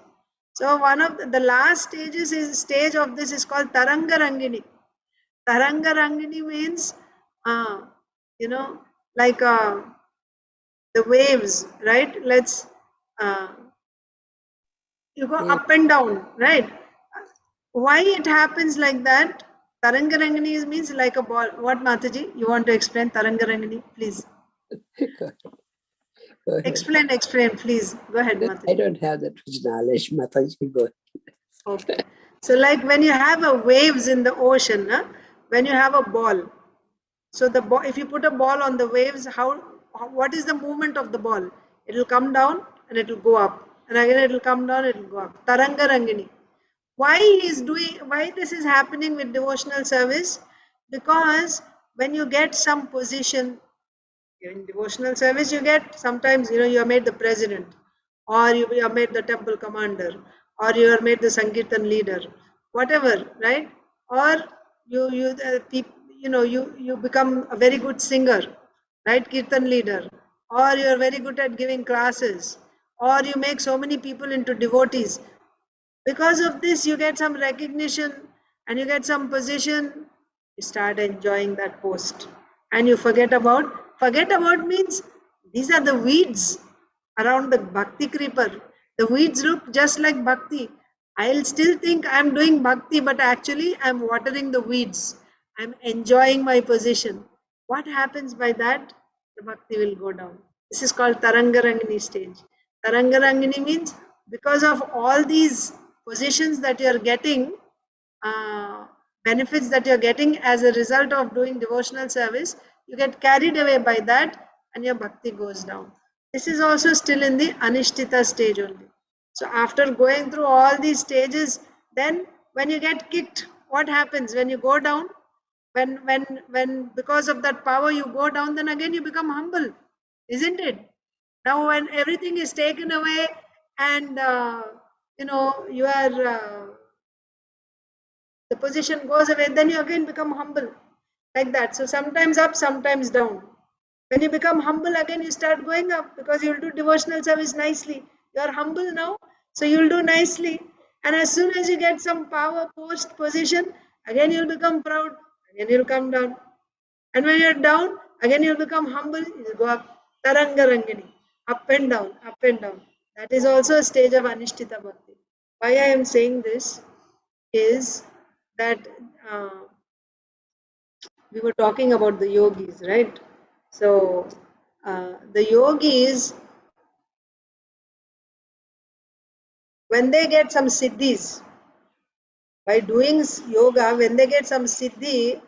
So one of the last stage of this is called Taranga Rangini. Taranga Rangini means, you know, like the waves, right? Let's, you go up and down, right? Why it happens like that? Taranga Rangini means like a ball. What, Mataji? You want to explain Taranga Rangini, please? Go ahead. Explain, please. Go ahead, I Mataji. don't have that much knowledge, Mataji. Go ahead. Okay. So like when you have a waves in the ocean, when you have a ball, so the ball, if you put a ball on the waves, what is the movement of the ball? It will come down and it will go up, and again it will come down, it will go up. Taranga Rangini. Why this is happening with devotional service? Because when you get some position in devotional service, you get sometimes, you are made the president, or you are made the temple commander, or you are made the Sankirtan leader, whatever, right? Or you become a very good singer, right? Kirtan leader, or you are very good at giving classes, or you make so many people into devotees. Because of this, you get some recognition and you get some position. You start enjoying that post, and you forget about means these are the weeds around the bhakti creeper. The weeds look just like bhakti. I'll still think I'm doing bhakti, but actually I'm watering the weeds. I'm enjoying my position. What happens by that? The bhakti will go down. This is called Tarangarangini stage. Tarangarangini means because of all these positions that you are getting, benefits that you are getting as a result of doing devotional service, you get carried away by that and your bhakti goes down. This is also still in the Anishtita stage only. So after going through all these stages, then when you get kicked, what happens? When you go down, when because of that power you go down, then again you become humble, isn't it? Now when everything is taken away and you are the position goes away, then you again become humble, like that. So sometimes up, sometimes down. When you become humble again, you start going up because you'll do devotional service nicely. You are humble now, so you'll do nicely. And as soon as you get some power, post, position, again you'll become proud, again you'll come down. And when you're down, again you'll become humble, you'll go up. Taranga Rangini, up and down, up and down. That is also a stage of Anishtita Bhakti. Why I am saying this is that we were talking about the yogis, right? So the yogis, when they get some siddhis, by doing yoga, when they get some siddhi,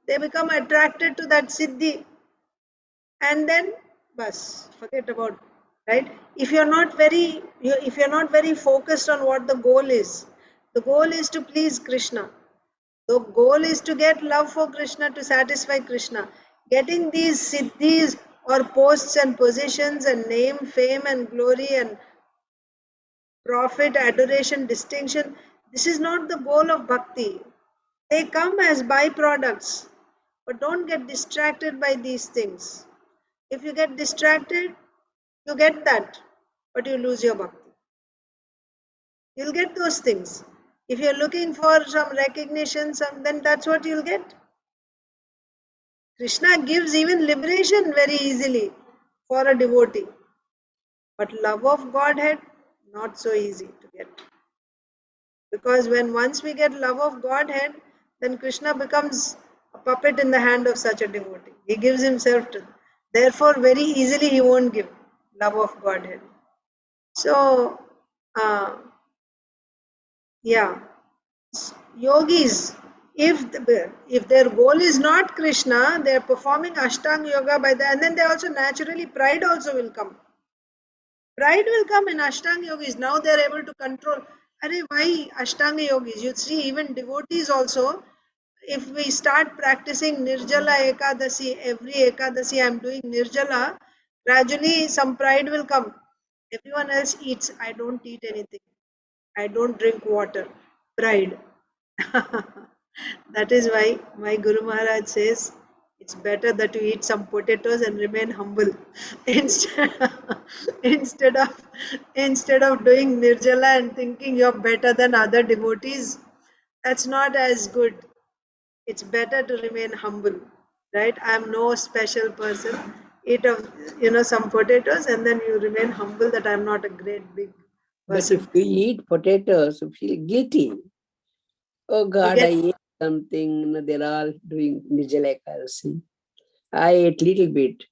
they become attracted to that siddhi, and then bas, forget about, right? If you're not very focused on what the goal is to please Krishna. The goal is to get love for Krishna, to satisfy Krishna. Getting these siddhis or posts and positions and name, fame and glory and profit, adoration, distinction, this is not the goal of bhakti. They come as byproducts, but don't get distracted by these things. If you get distracted, you get that, but you lose your bhakti. You'll get those things. If you're looking for some recognition, then that's what you'll get. Krishna gives even liberation very easily for a devotee. But love of Godhead, not so easy to get. Because once we get love of Godhead, then Krishna becomes a puppet in the hand of such a devotee. He gives himself to them. Therefore, very easily he won't give love of Godhead. So, yogis, if their goal is not Krishna, they are performing Ashtanga yoga and then they also naturally, pride also will come. Pride will come in Ashtanga yogis. Now they are able to control. Why Ashtanga yogis? You see, even devotees also, if we start practicing Nirjala Ekadasi, every Ekadasi I am doing Nirjala, gradually some pride will come. Everyone else eats, I don't eat anything. I don't drink water. Pride. That is why my Guru Maharaj says, It's better that you eat some potatoes and remain humble instead instead of doing nirjala and thinking you're better than other devotees. That's not as good. It's better to remain humble, right? I'm no special person. Eat some potatoes and then you remain humble that I'm not a great big But person. if you eat potatoes, you feel guilty. Oh God, I ate something. They're all doing Nirjala Ekadasi. I ate little bit.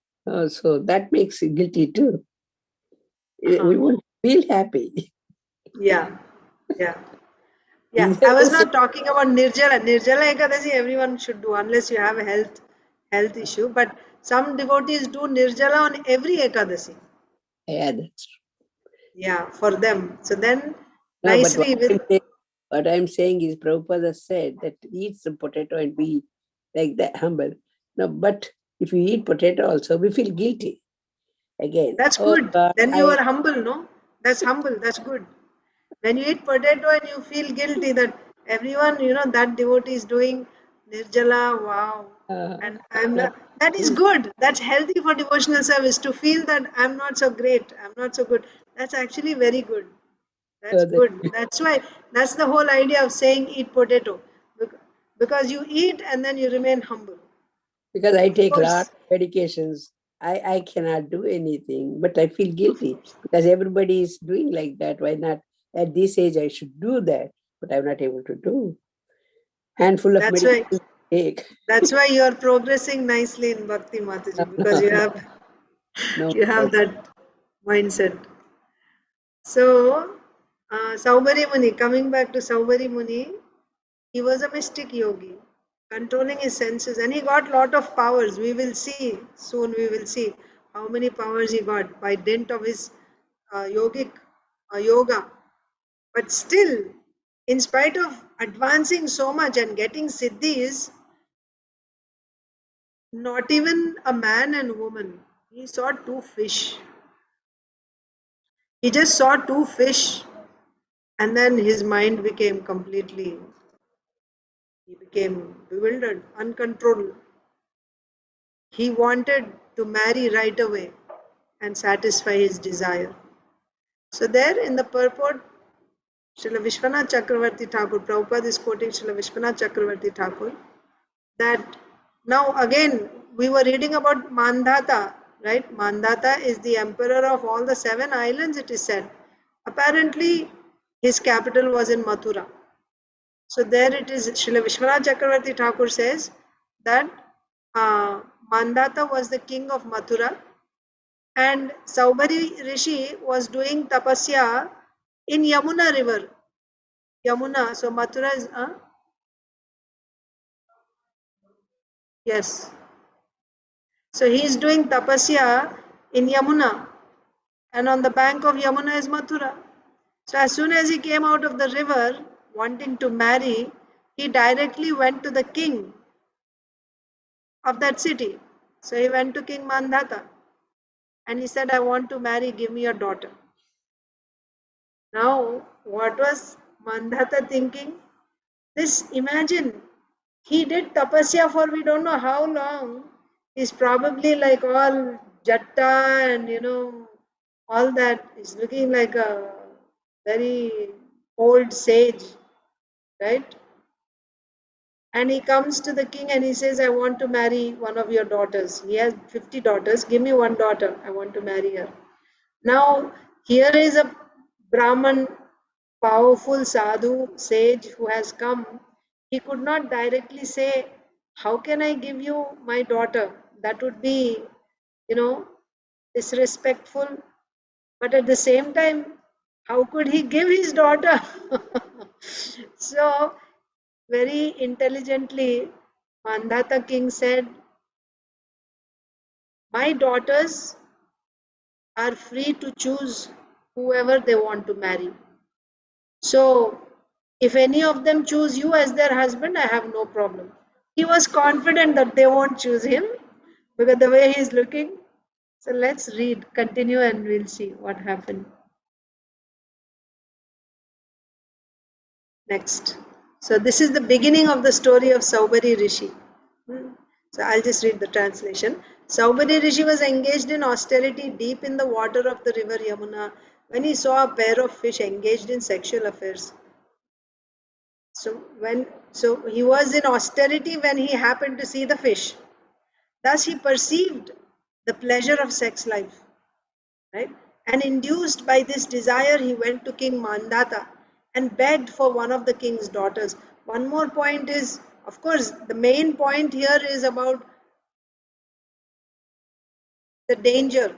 So that makes you guilty too. We won't feel happy. Yeah. I was not talking about Nirjala. Nirjala Ekadasi everyone should do unless you have a health issue. But some devotees do Nirjala on every Ekadasi. Yeah, that's true. Yeah, for them. So then No, nicely what I'm saying is Prabhupada said that eat some potato and be like that humble. No, but if you eat potato also, we feel guilty again. that's Oh good. God, Then you are humble, no? That's humble. That's good. When you eat potato and you feel guilty that everyone, that devotee is doing Nirjala, wow. And I'm that, not, that is good. That's healthy for devotional service to feel that I'm not so great, I'm not so good. That's actually very good. That's good. That's why, that's the whole idea of saying eat potato. Because you eat and then you remain humble. because I Of take a lot course. of medications. I cannot do anything, but I feel guilty because everybody is doing like that. Why not? At this age, I should do that, but I'm not able to do. Handful of That's why, medications take. that's why you are progressing nicely in Bhakti Mataji, because No, you have that mindset. So, Saubhari Muni, coming back to Saubhari Muni, he was a mystic yogi, controlling his senses, and he got lot of powers. We will see, soon we will see how many powers he got by dint of his yogic yoga. But still, in spite of advancing so much and getting siddhis, not even a man and woman, he saw two fish. He just saw two fish, and then his mind became completely, he became bewildered, uncontrolled. He wanted to marry right away and satisfy his desire. So there in the purport, Srila Vishwanath Chakravarti Thakur, Prabhupada is quoting Srila Vishwanath Chakravarti Thakur, that now again we were reading about Mandhata, right? Mandhata is the emperor of all the 7 islands, it is said. Apparently his capital was in Mathura. So there it is, Srila Vishwanath Chakravarti Thakur says that Mandhata was the king of Mathura, and Saubhari Rishi was doing tapasya in Yamuna river. Yamuna, so Mathura is, yes. So he is doing tapasya in Yamuna, and on the bank of Yamuna is Mathura. So as soon as he came out of the river wanting to marry, he directly went to the king of that city. So he went to King Mandhata and he said, I want to marry, give me your daughter. Now, what was Mandhata thinking? This, imagine, he did tapasya for we don't know how long. He's probably like all jatta and all that. He's looking like a very old sage, right? And he comes to the king and he says, I want to marry one of your daughters. He has 50 daughters. Give me one daughter. I want to marry her. Now, here is a Brahman, powerful sadhu, sage who has come. He could not directly say, how can I give you my daughter? That would be, disrespectful. But at the same time, how could he give his daughter? So, very intelligently, Mandhata king said, my daughters are free to choose whoever they want to marry. So, if any of them choose you as their husband, I have no problem. He was confident that they won't choose him because the way he is looking. So, let's read, continue, and we'll see what happened. Next. So, this is the beginning of the story of Saubhari Rishi. So I'll just read the translation. Saubhari Rishi was engaged in austerity deep in the water of the river Yamuna when he saw a pair of fish engaged in sexual affairs. So he was in austerity when he happened to see the fish. Thus he perceived the pleasure of sex life, right? And induced by this desire, he went to King Mandata and begged for one of the king's daughters. One more point is, of course, the main point here is about the danger,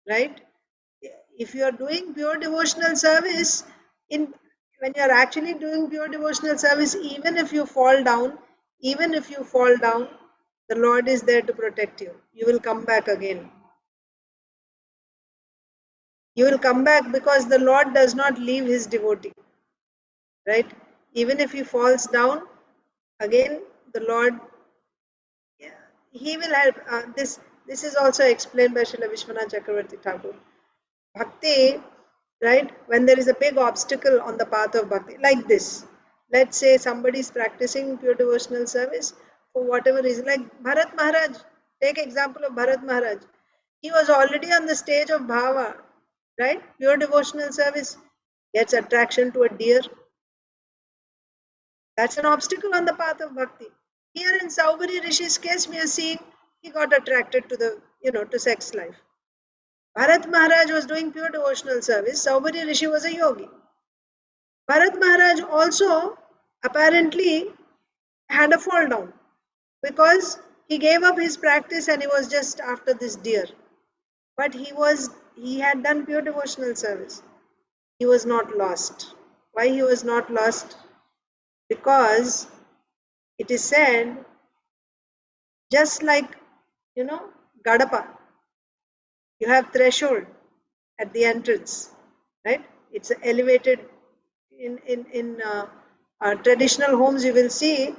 right? If you are doing pure devotional service, when you are actually doing pure devotional service, even if you fall down, the Lord is there to protect you. You will come back again. You will come back because the Lord does not leave his devotee, right? Even if he falls down, again the Lord, he will help. This is also explained by Srila Vishwanath Chakravarti Thakur. Bhakti, right? When there is a big obstacle on the path of bhakti, like this. Let's say somebody is practicing pure devotional service for whatever reason, like Bharat Maharaj. Take example of Bharat Maharaj. He was already on the stage of bhava, right? Pure devotional service, gets attraction to a deer. That's an obstacle on the path of bhakti. Here in Saubhari Rishi's case, we are seeing he got attracted to the, to sex life. Bharat Maharaj was doing pure devotional service. Saubhari Rishi was a yogi. Bharat Maharaj also apparently had a fall down because he gave up his practice and he was just after this deer. But he had done pure devotional service. He was not lost. Why he was not lost? Because it is said, just like, Gadapa, you have threshold at the entrance, right? It's elevated. In traditional homes you will see,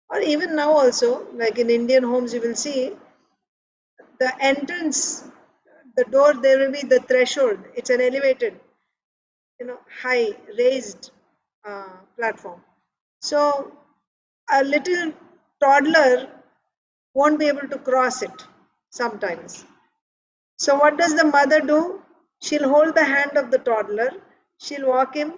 or even now also, like in Indian homes you will see, the entrance, the door, there will be the threshold. It's an elevated, high raised platform. So a little toddler won't be able to cross it sometimes. So what does the mother do? She'll hold the hand of the toddler, she'll walk him,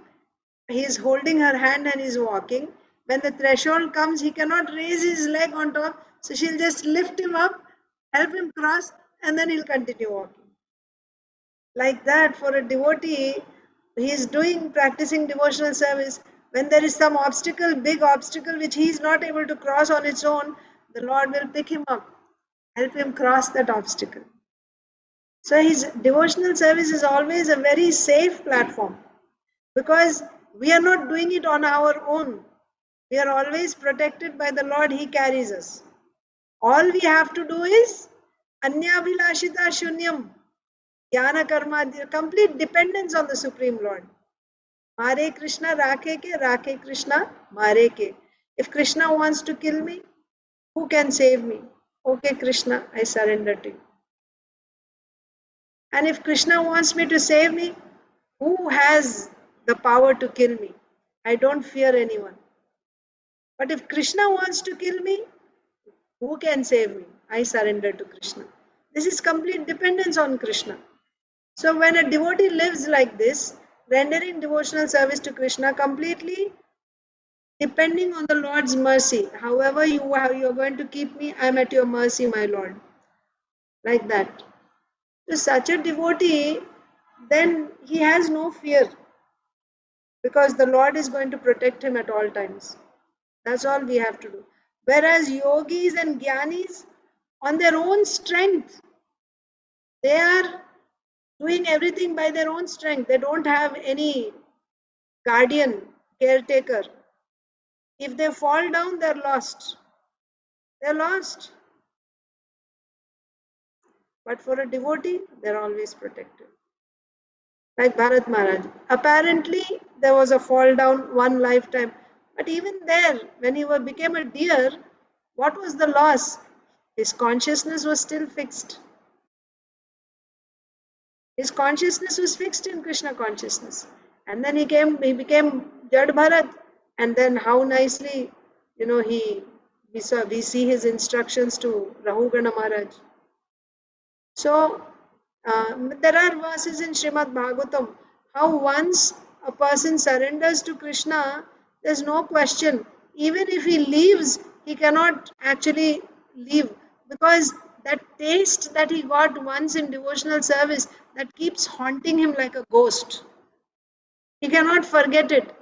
he's holding her hand and he's walking. When the threshold comes, he cannot raise his leg on top, so she'll just lift him up, help him cross, and then he'll continue walking. Like that, for a devotee, he is practicing devotional service. When there is some obstacle, big obstacle, which he is not able to cross on its own, the Lord will pick him up, help him cross that obstacle. So his devotional service is always a very safe platform because we are not doing it on our own. We are always protected by the Lord. He carries us. All we have to do is Anyabhilashita Shunyam, Jnana Karma, complete dependence on the Supreme Lord. Mare Krishna Rakhe Krishna Mare ke. If Krishna wants to kill me, who can save me? Okay, Krishna, I surrender to you. And if Krishna wants me to save me, who has the power to kill me? I don't fear anyone. But if Krishna wants to kill me, who can save me? I surrender to Krishna. This is complete dependence on Krishna. So when a devotee lives like this, rendering devotional service to Krishna completely depending on the Lord's mercy, however you are going to keep me, I am at your mercy, my Lord. Like that. So such a devotee, then he has no fear because the Lord is going to protect him at all times. That's all we have to do. Whereas yogis and jnanis, on their own strength, they are doing everything by their own strength. They don't have any guardian, caretaker. If they fall down, they're lost. They're lost. But for a devotee, they're always protected. Like Bharat Maharaj. Apparently, there was a fall down one lifetime. But even there, when he became a deer, what was the loss? His consciousness was still fixed. His consciousness was fixed in Krishna consciousness. And then he became Jad Bharat. And then how nicely, he we see his instructions to Rahugana Maharaj. So there are verses in Srimad Bhagavatam how once a person surrenders to Krishna, there's no question. Even if he leaves, he cannot actually leave, because that taste that he got once in devotional service, that keeps haunting him like a ghost. He cannot forget it,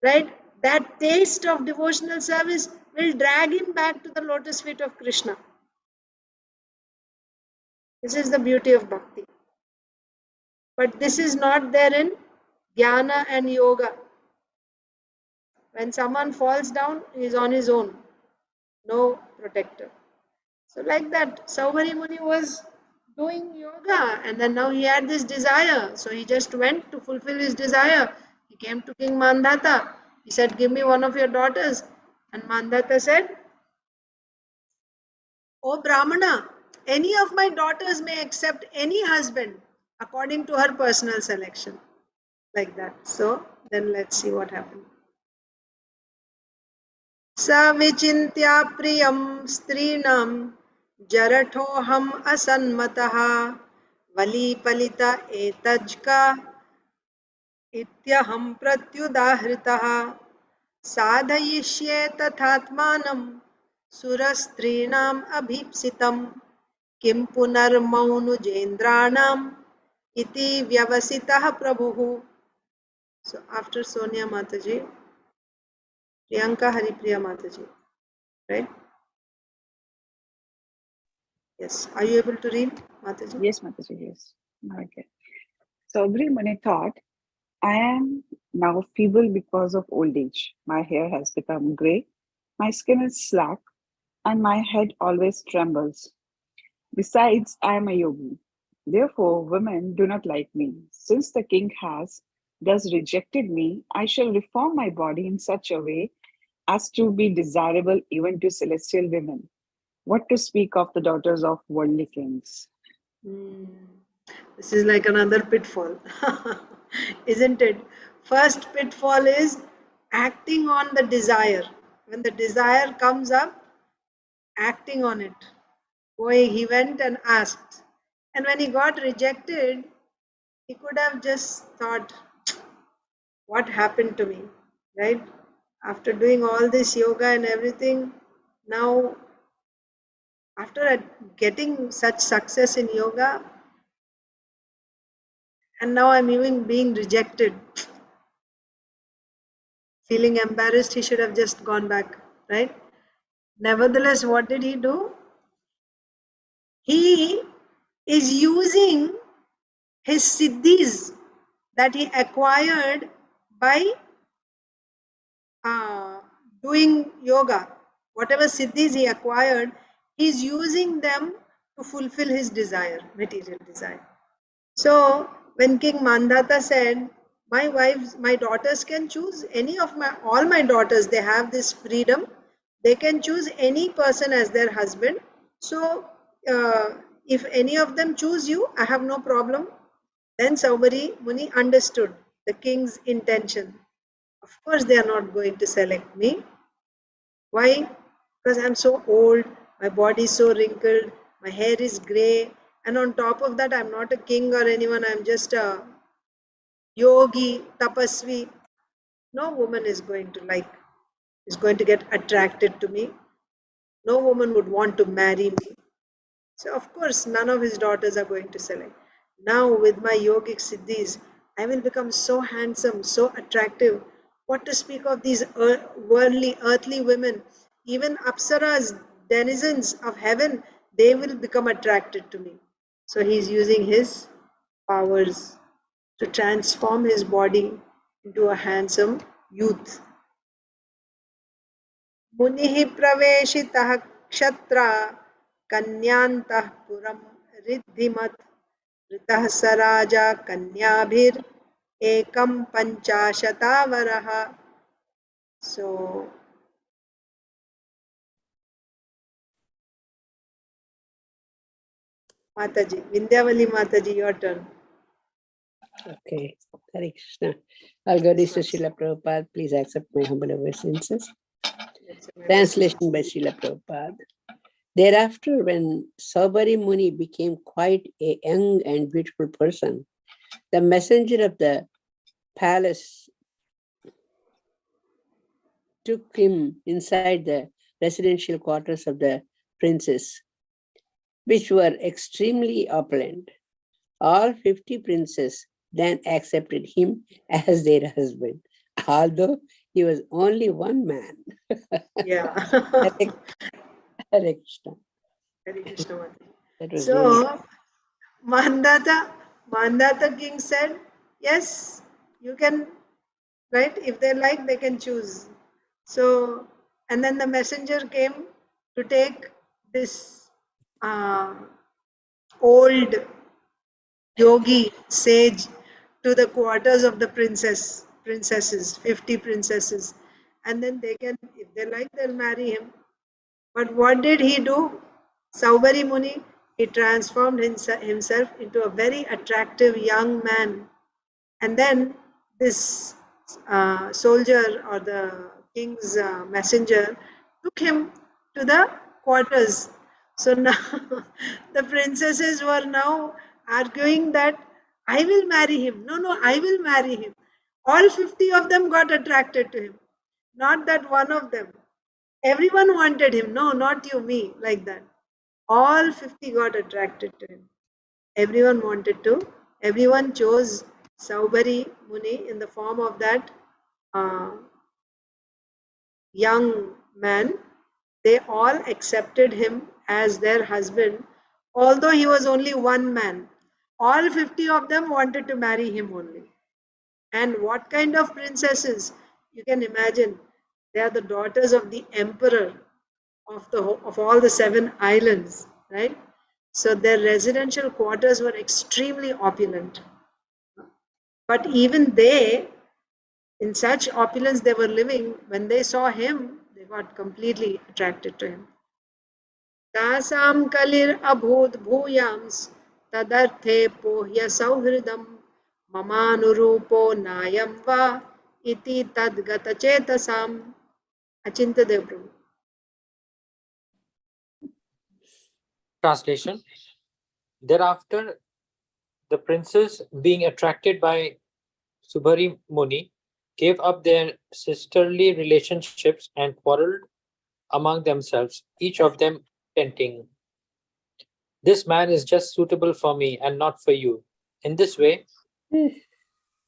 right? That taste of devotional service will drag him back to the lotus feet of Krishna. This is the beauty of bhakti. But this is not there in jnana and yoga. When someone falls down, he is on his own, no protector. So like that, Saubhari Muni was doing yoga, and then now he had this desire. So he just went to fulfill his desire. He came to King Mandata. He said, give me one of your daughters. And Mandata said, O Brahmana, any of my daughters may accept any husband according to her personal selection. Like that. So then let's see what happened. Sa vichintya priyam strinam jarathoham asanmataha valipalita etajka ityaham pratyudahritah sadhayishye tathatmanam surastrinam abhipsitam kim punarmaunujendranam iti vyavasitah prabhuhu. So after Sonia Mataji, Priyanka Haripriya Mataji, right? Yes. Are you able to read, Mataji? Yes, Mataji, yes. Okay. So Saubhari Muni thought, I am now feeble because of old age. My hair has become grey, my skin is slack, and my head always trembles. Besides, I am a yogi. Therefore, women do not like me. Since the king has thus rejected me, I shall reform my body in such a way as to be desirable even to celestial women. What to speak of the daughters of worldly kings? This is like another pitfall, isn't it? First pitfall is acting on the desire. When the desire comes up, acting on it. Boy, he went and asked. And when he got rejected, he could have just thought, what happened to me, right? After doing all this yoga and everything, now after getting such success in yoga, and now I'm even being rejected. Feeling embarrassed, he should have just gone back, right? Nevertheless, what did he do? He is using his siddhis that he acquired by doing yoga. Whatever siddhis he acquired, he's using them to fulfill his desire, material desire. So when King Mandata said, my daughters can choose any of all my daughters, they have this freedom. They can choose any person as their husband. So if any of them choose you, I have no problem. Then Saubhari Muni understood the king's intention. Of course, they are not going to select me. Why? Because I'm so old, my body is so wrinkled, my hair is grey, and on top of that, I'm not a king or anyone, I'm just a yogi, tapasvi. No woman is going to get attracted to me. No woman would want to marry me. So, of course, none of his daughters are going to select. Now, with my yogic siddhis, I will become so handsome, so attractive. What to speak of these worldly, earthly women? Even apsaras, denizens of heaven, they will become attracted to me. So, he's using his powers to transform his body into a handsome youth. Munihi praveshitah kshatra kanyantah puram riddhimat ritah saraja kanyabhir ekam panchashatavaraha. So Mataji, Vindhyavali Mataji, your turn. Okay, Hare Krishna. I'll go to Srila Prabhupada. Please accept my humble obeisances. That's a nice Translation by Srila Prabhupada. Thereafter, when Saubari Muni became quite a young and beautiful person, the messenger of the palace took him inside the residential quarters of the princess, which were extremely opulent. All 50 princes then accepted him as their husband, although he was only one man. Yeah. Hare Krishna. Hare Krishna Mataji. That was really So Mandata king said, yes, you can, right? If they like, they can choose. So, and then the messenger came to take this old yogi sage to the quarters of the princesses, 50 princesses. And then they can, if they like, they'll marry him. But what did he do? Saubari Muni, he transformed himself into a very attractive young man. And then this soldier or the king's messenger took him to the quarters. So now the princesses were now arguing that I will marry him. No, no, I will marry him. All 50 of them got attracted to him. Not that one of them. Everyone wanted him. No, not you, me, like that. All 50 got attracted to him. Everyone chose Saubari Muni in the form of that uh, young man. They all accepted him as their husband, although he was only one man. All 50 of them wanted to marry him only. And what kind of princesses? You can imagine. They are the daughters of the emperor of all the 7 islands, right? So their residential quarters were extremely opulent. But even they, in such opulence they were living, when they saw him, they got completely attracted to him. Tasam kalir abhut bhuyams tadarthe pohya sauhridam mamanurupo nayam va iti tadgata chetasam. Achinta Dev Prabhu. Translation. Thereafter, the princes, being attracted by Subari Muni, gave up their sisterly relationships and quarreled among themselves, each of them chanting, "This man is just suitable for me and not for you." In this way,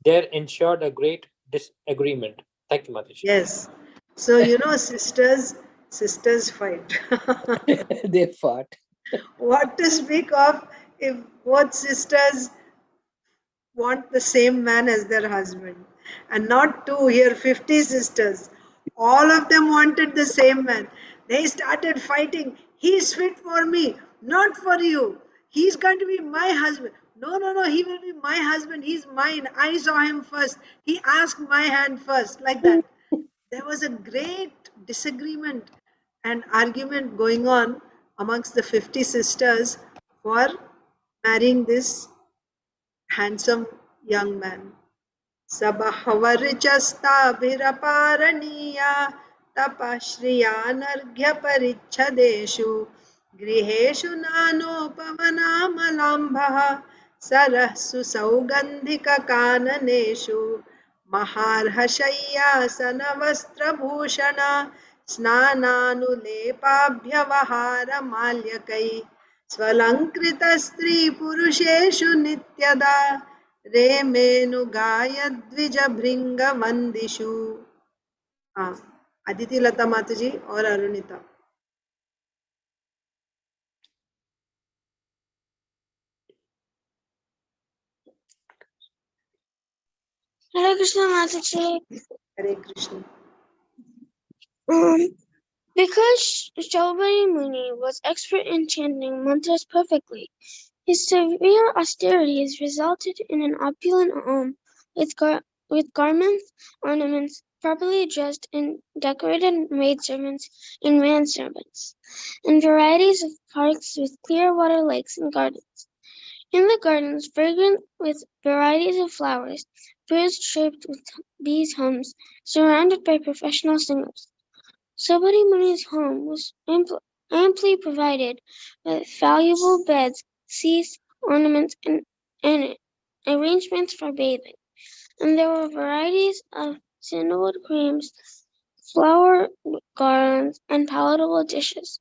there ensured a great disagreement. Thank you, Mataji. Yes. So sisters fight. they fought. What to speak of if both sisters want the same man as their husband? And not two, here 50 sisters. All of them wanted the same man. They started fighting. He's fit for me, not for you. He's going to be my husband. No, no, no, he will be my husband. He's mine. I saw him first. He asked my hand first, like that. There was a great disagreement and argument going on amongst the 50 sisters for marrying this handsome young man. Sabahvarchastabhiraparanīya tapashriyanarghyaparicchadeshu गृहेषु नानोपवनामलाम्भः सरःसु सौगन्धिककाननेषु महार्हशय्यासनवस्त्रभूषण स्नानानुलेपाभ्यवहारमाल्यकै स्वलङ्कृतस्त्रीपुरुषेषु नित्यदा रेमेनुगायद्विजभृङ्गवन्दिषु. अदिति लता माताजी और Arunita. Hare Krishna Mataji. Hare Krishna. Because Shaubari Muni was expert in chanting mantras perfectly, his severe austerities resulted in an opulent home with garments, ornaments, properly dressed and decorated maidservants and manservants, and varieties of parks with clear water lakes and gardens. In the gardens, fragrant with varieties of flowers, birds chirped with bees' hums, surrounded by professional singers. Sabari Muni's home was amply provided with valuable beds, seats, ornaments, and arrangements for bathing, and there were varieties of sandalwood creams, flower garlands, and palatable dishes.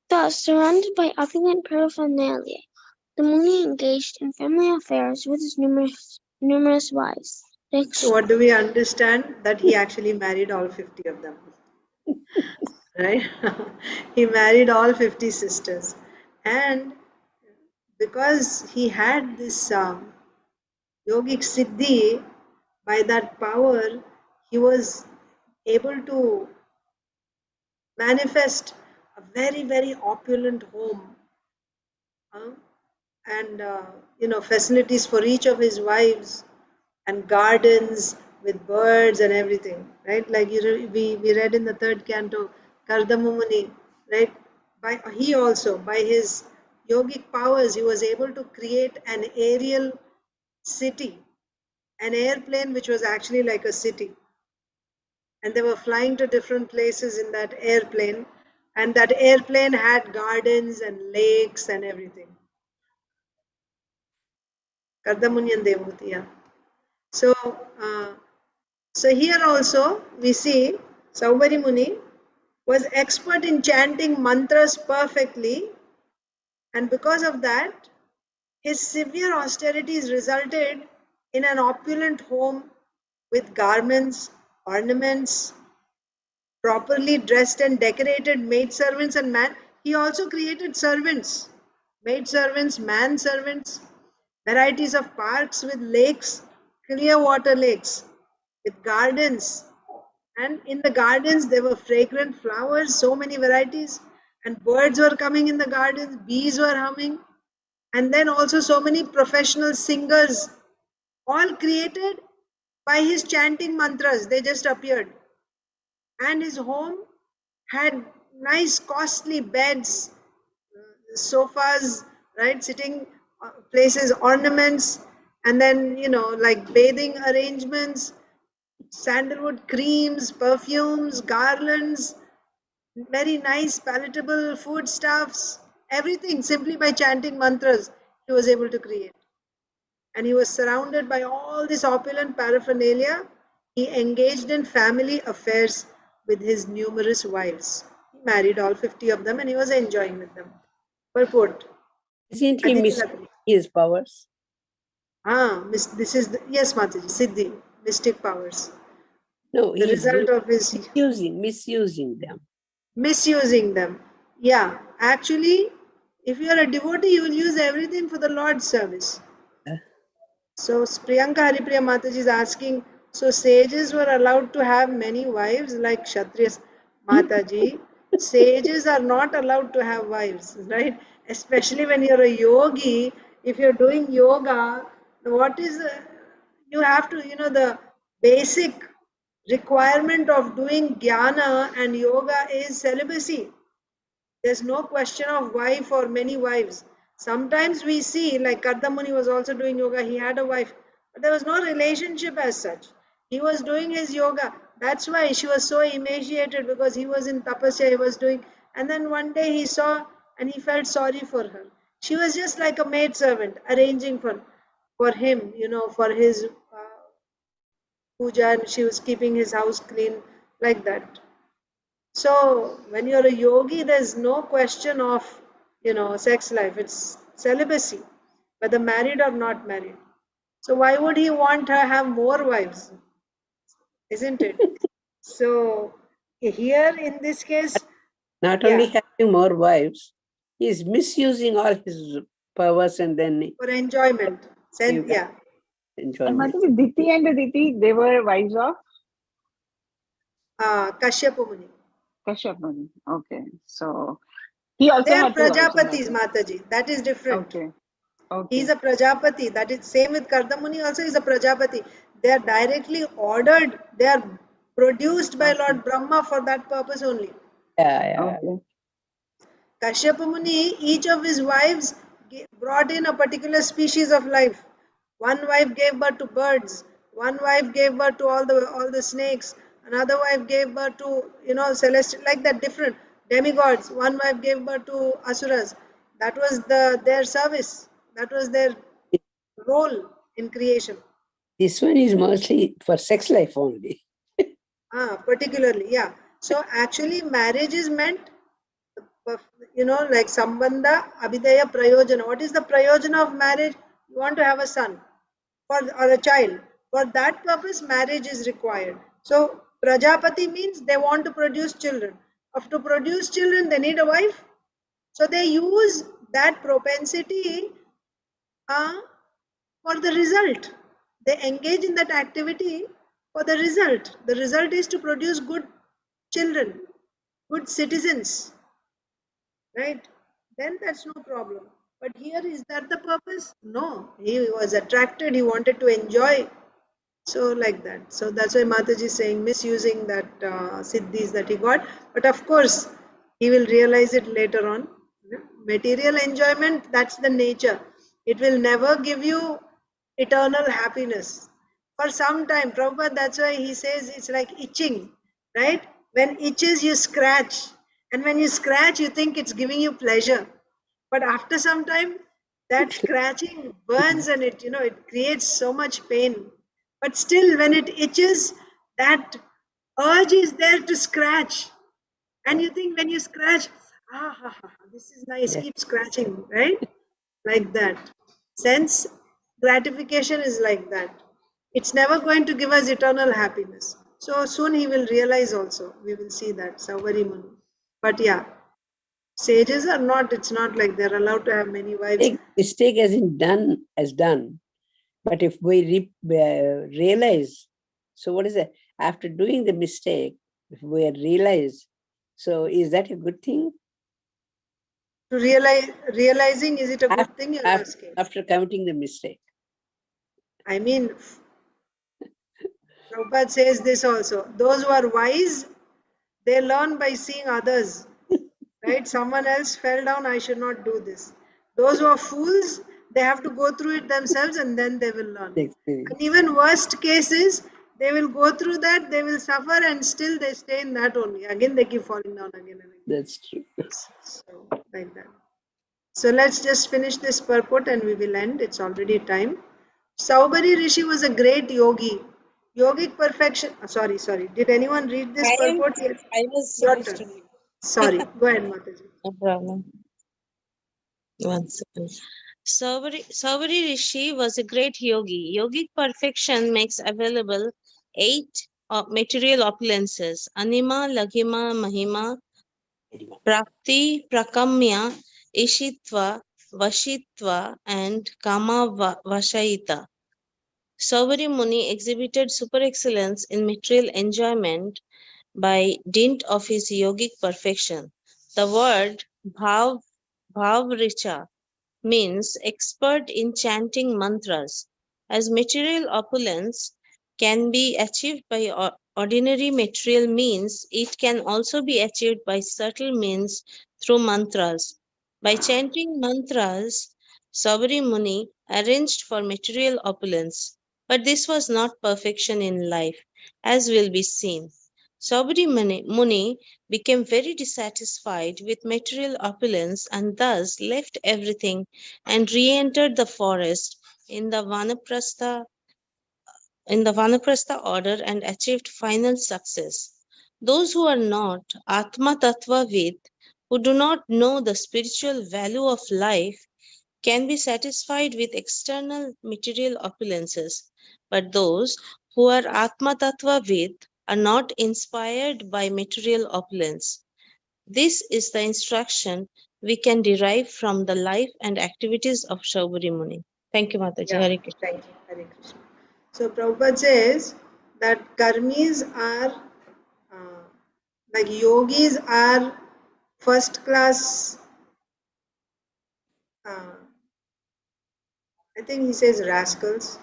Thus, surrounded by opulent paraphernalia, the Muni engaged in family affairs with his numerous wives. So what do we understand? That he actually married all 50 of them. Right? He married all 50 sisters. And because he had this yogic siddhi, by that power, he was able to manifest a very, very opulent home. uh, and facilities for each of his wives, and gardens with birds and everything, right? Like we read in the third canto, Kardamumuni, right? He also, by his yogic powers, he was able to create an aerial city, an airplane which was actually like a city. And they were flying to different places in that airplane, and that airplane had gardens and lakes and everything. Kardamunyan Devahuti, yeah. So, so here also we see Saubhari Muni was expert in chanting mantras perfectly, and because of that, his severe austerities resulted in an opulent home with garments, ornaments, properly dressed and decorated maidservants and man. He also created servants, maidservants, manservants, varieties of parks with lakes, clear water lakes, with gardens. And in the gardens, there were fragrant flowers, so many varieties, and birds were coming in the gardens, bees were humming, and then also so many professional singers, all created by his chanting mantras. They just appeared. And his home had nice costly beds, sofas, right, sitting places, ornaments, and then like bathing arrangements, sandalwood creams, perfumes, garlands, very nice palatable foodstuffs, everything simply by chanting mantras he was able to create. And he was surrounded by all this opulent paraphernalia. He engaged in family affairs with his numerous wives. He married all 50 of them and he was enjoying with them. Purport. Isn't he Aditi missing Latri. his powers? This is, yes, Mataji, Siddhi, mystic powers. No, The he's result of his misusing them. misusing them. Yeah, actually, if you are a devotee, you will use everything for the Lord's service. So Priyanka Haripriya Mataji is asking, so sages were allowed to have many wives like Kshatriyas? Mataji? Sages are not allowed to have wives, right? Especially when you're a yogi, if you're doing yoga, what is you have to, the basic requirement of doing jnana and yoga is celibacy. There's no question of wife or many wives. Sometimes we see, like Kardamuni was also doing yoga, he had a wife, but there was no relationship as such. He was doing his yoga. That's why she was so emaciated, because he was in tapasya, he was doing. And then one day he saw and he felt sorry for her. She was just like a maid servant, arranging for him, for his puja, and she was keeping his house clean, like that. So when you're a yogi, there's no question of, sex life. It's celibacy, whether married or not married. So why would he want her have more wives? Isn't it? So here in this case, Not yeah, only having more wives, he's misusing all his powers and then for enjoyment. you got Yeah. And enjoyment. Mataji, Diti and Aditi, they were wives of Kashyapa Muni. Kashyap Muni. Okay. So he also They are had two wives in that Prajapatis, way. Mataji. That is different. Okay. He Okay. is a Prajapati. That is same with Kardamuni also is a Prajapati. They are directly ordered. They are produced by Okay. Lord Brahma for that purpose only. Yeah. Okay. Kashyapa Muni, each of his wives brought in a particular species of life. One wife gave birth to birds. One wife gave birth to all the snakes. Another wife gave birth to, celestial, like that, different demigods. One wife gave birth to asuras. That was their service. That was their role in creation. This one is mostly for sex life only. Particularly, yeah. So actually, marriage is meant, like sambandha, abhidaya, prayojana. What is the prayojana of marriage? You want to have a son or a child. For that purpose, marriage is required. So Prajapati means they want to produce children. To produce children, they need a wife. So they use that propensity for the result. They engage in that activity for the result. The result is to produce good children, good citizens, right? Then that's no problem. But here, is that the purpose? No. He was attracted, he wanted to enjoy. So like that. So that's why Mataji is saying misusing that siddhis that he got. But of course, he will realize it later on. Material enjoyment, that's the nature. It will never give you eternal happiness. For some time, Prabhupada, that's why he says it's like itching, right? When itches, you scratch. And when you scratch, you think it's giving you pleasure. But after some time, that scratching burns and it creates so much pain. But still, when it itches, that urge is there to scratch. And you think when you scratch, this is nice, Yeah. keep scratching, right? Like that. Sense gratification is like that. It's never going to give us eternal happiness. So soon he will realize also. We will see that, Sauvari Manu. But yeah, sages are not, it's not like they're allowed to have many wives. Mistake as in done as done. But if we realize, so what is that? After doing the mistake, if we realize, so is that a good thing? To realizing, is it a good thing you're asking? After committing the mistake. I mean, Prabhupada says this also. Those who are wise, they learn by seeing others. Right? Someone else fell down, I should not do this. Those who are fools, they have to go through it themselves and then they will learn. And even worst cases, they will go through that, they will suffer and still they stay in that only. Again, they keep falling down again and again. That's true. So, like that. So let's just finish this purport and we will end. It's already time. Saubhari Rishi was a great yogi. Yogic perfection. Sorry. Did anyone read this purport? Yes. I was Your supposed to turn. read. Sorry. Go ahead, Mataji. No problem. One second. Saubhari Rishi was a great yogi. Yogic perfection makes available 8 material opulences: Anima, Laghima, Mahima, Prakti, Prakamya, Ishitva, Vashitva, and Kama Vashayita. Saubhari Muni exhibited super excellence in material enjoyment by dint of his yogic perfection. The word Bhavricha means expert in chanting mantras. As material opulence can be achieved by ordinary material means, it can also be achieved by subtle means through mantras. By chanting mantras, Saubhari Muni arranged for material opulence. But this was not perfection in life, as will be seen. Saubhari Muni became very dissatisfied with material opulence and thus left everything and re-entered the forest in the Vanaprastha order and achieved final success. Those who are not Atma Tattvavid, who do not know the spiritual value of life, can be satisfied with external material opulences, but those who are Atma Tattvavid are not inspired by material opulence. This is the instruction we can derive from the life and activities of Saubhari Muni. Thank you, Mataji. Yeah, Hare Krishna. thank you. Hare Krishna. So Prabhupada says that karmis are like yogis are first class. I think he says rascals,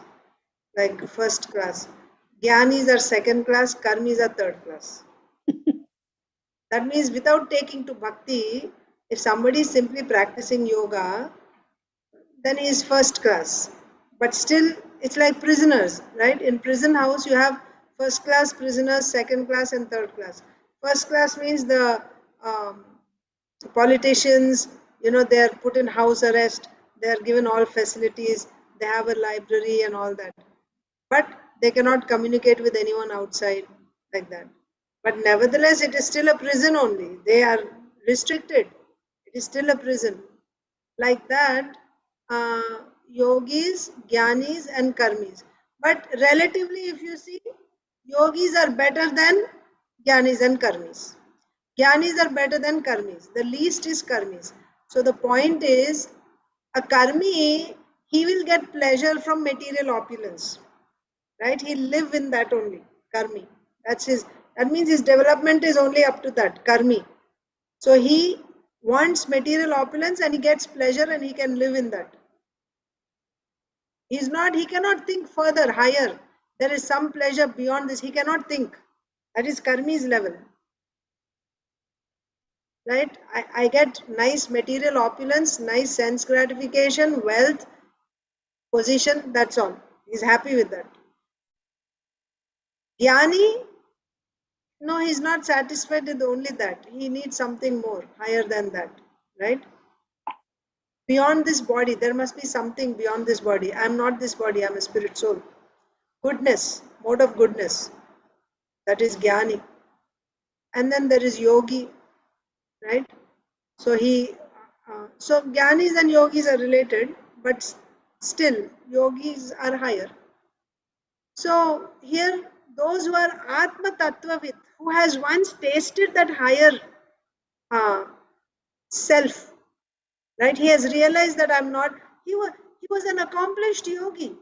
like first class. Gyanis are second class, karmis are third class. That means without taking to bhakti, if somebody is simply practicing yoga, then he is first class. But still, it's like prisoners, right? In prison house, you have first class prisoners, second class and third class. First class means the politicians, they are put in house arrest, they are given all facilities, they have a library and all that. But they cannot communicate with anyone outside like that. But nevertheless, it is still a prison only. They are restricted. It is still a prison. Like that, yogis, jnanis and karmis. But relatively, if you see, yogis are better than jnanis and karmis. Jnanis are better than karmis. The least is karmis. So the point is, a karmi, he will get pleasure from material opulence. Right? He'll live in that only. Karmi. That means his development is only up to that. Karmi. So he wants material opulence and he gets pleasure and he can live in that. He cannot think further, higher. There is some pleasure beyond this. He cannot think. That is karmi's level. Right? I get nice material opulence, nice sense gratification, wealth, position, that's all. He's happy with that. Jnani, no, he's not satisfied with only that. He needs something more, higher than that. Right? Beyond this body, there must be something beyond this body. I'm not this body, I'm a spirit soul. Goodness, mode of goodness. That is jnani. And then there is yogi, right? So so jnanis and yogis are related, but still yogis are higher. So here, those who are Atma Tattvavid, who has once tasted that higher self, right? He has realized that I'm not. He was an accomplished yogi.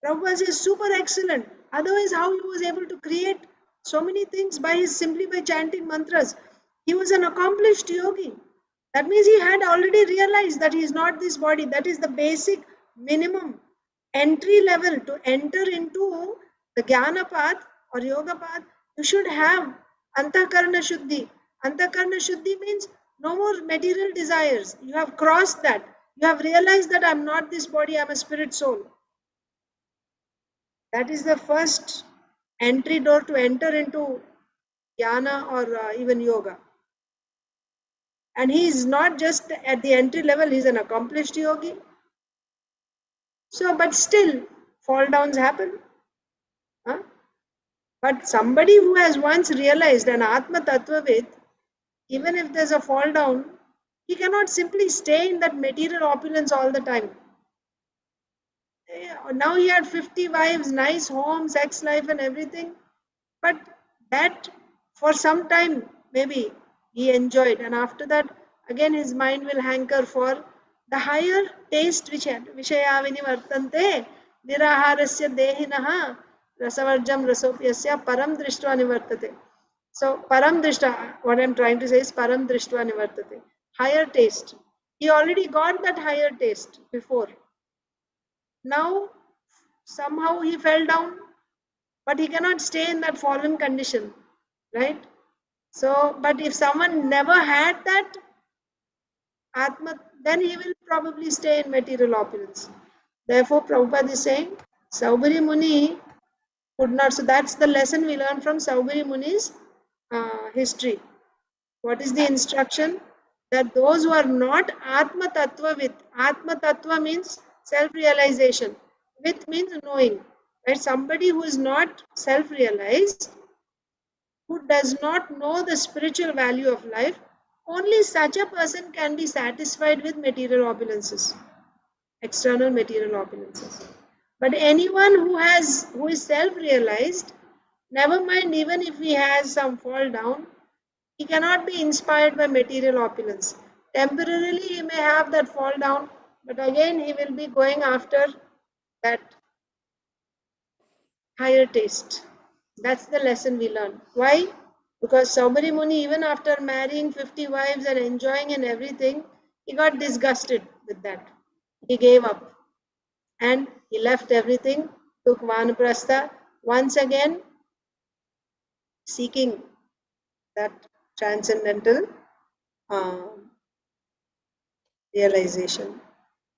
Prabhupada is super excellent. Otherwise, how he was able to create so many things simply by chanting mantras? He was an accomplished yogi. That means he had already realized that he is not this body. That is the basic minimum entry level to enter into the jnana path or yoga path. You should have antakarna shuddhi. Antakarna shuddhi means no more material desires. You have crossed that. You have realized that I'm not this body, I'm a spirit soul. That is the first entry door to enter into jnana or even yoga. And he is not just at the entry level, he is an accomplished yogi. So, but still, fall downs happen. Huh? But somebody who has once realized an Atma Tattvavid, even if there's a fall down, he cannot simply stay in that material opulence all the time. Now he had 50 wives, nice home, sex life and everything. But that for some time maybe he enjoyed, and after that again his mind will hanker for the higher taste which vishaya vinivartante niraharasya dehinaha rasavarjam rasopyasya param drishtva nivartate. So param drishta, what I'm trying to say is param drishtva nivartate, higher taste. He already got that higher taste before. Now somehow he fell down, but he cannot stay in that fallen condition, right? So, but if someone never had that Atma, then he will probably stay in material opulence. Therefore, Prabhupada is saying, Saubhari Muni could not. So that's the lesson we learn from Saubhari Muni's history. What is the instruction? That those who are not Atma Tattva with, Atma Tattva means self-realization. With means knowing. Right? Somebody who is not self-realized, who does not know the spiritual value of life, only such a person can be satisfied with material opulences, external material opulences. But anyone who is self-realized, never mind even if he has some fall down, he cannot be inspired by material opulence. Temporarily he may have that fall down, but again he will be going after that higher taste. That's the lesson we learn. Why? Because Saubhari Muni, even after marrying 50 wives and enjoying and everything, he got disgusted with that. He gave up. And he left everything, took Vanaprastha, once again seeking that transcendental realization.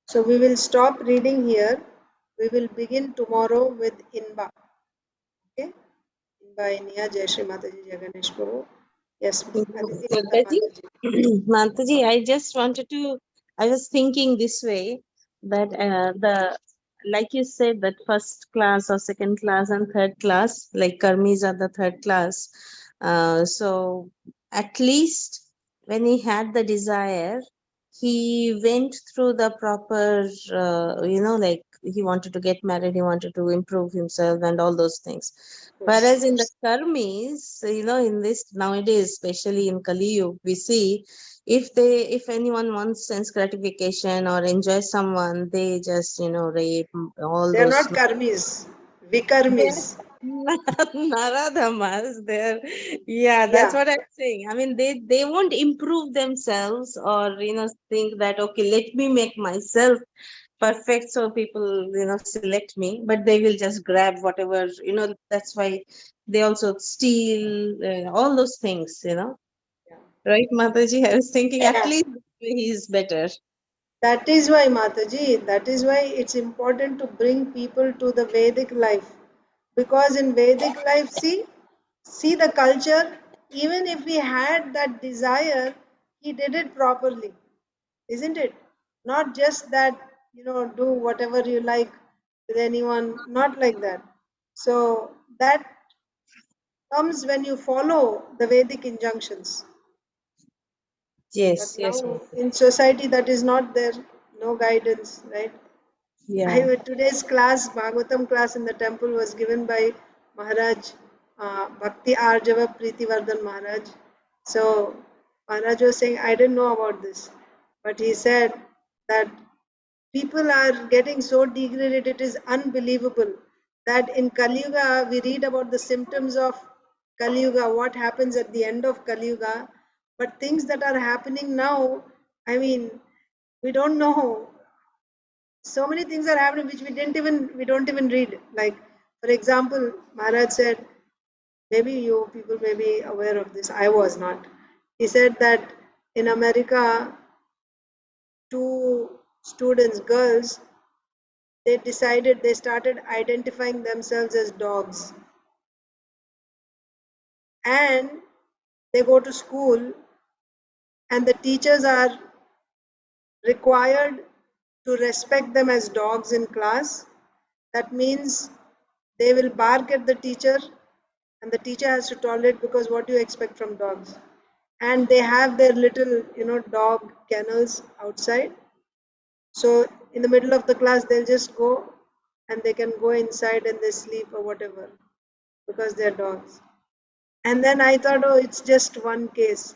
So we will stop reading here. We will begin tomorrow with Inba. Okay. By Nia Jai Shri Mataji Jai Ganesh Prabhu. Yes, Aditi Mataji, Mataji. Mataji, I just wanted to, I was thinking this way that like you said, that first class or second class and third class, like karmis are the third class. So at least when he had the desire, he went through the proper, like he wanted to get married, he wanted to improve himself and all those things. Whereas in the karmis, in this nowadays, especially in Kali Yuga, we see if anyone wants sense gratification or enjoy someone, they just, rape all They are those. not karmis, They're vikarmis. Naradhamas. They're, yeah, that's Yeah, what I'm saying. I mean, they won't improve themselves or, think that, okay, let me make myself perfect so people select me, but they will just grab whatever. That's why they also steal all those things, yeah. right, Mataji? I was thinking at Yeah. least he is better. That is why, Mataji, that is why it's important to bring people to the Vedic life. Because in Vedic life, see the culture, even if he had that desire, he did it properly, isn't it? Not just that, do whatever you like with anyone, not like that. So that comes when you follow the Vedic injunctions. But Yes, yes, now in society, that is not there, no guidance, right? yeah. Today's class, Bhagavatam class in the temple was given by Maharaj Bhakti Arjava Preetivardhan Maharaj. So Maharaj was saying, I didn't know about this, but he said that people are getting so degraded, it is unbelievable that in Kali Yuga, we read about the symptoms of Kali Yuga, what happens at the end of Kali Yuga, but things that are happening now, I mean, we don't know. So many things are happening which we don't even read. Like, for example, Maharaj said, maybe you people may be aware of this, I was not. He said that in America, two students, girls, they started identifying themselves as dogs, and they go to school, and the teachers are required to respect them as dogs in class. That means they will bark at the teacher, and the teacher has to tolerate, because what do you expect from dogs? And they have their little, dog kennels outside. So in the middle of the class, they'll just go, and they can go inside and they sleep or whatever, because they're dogs. And then I thought, oh, it's just one case.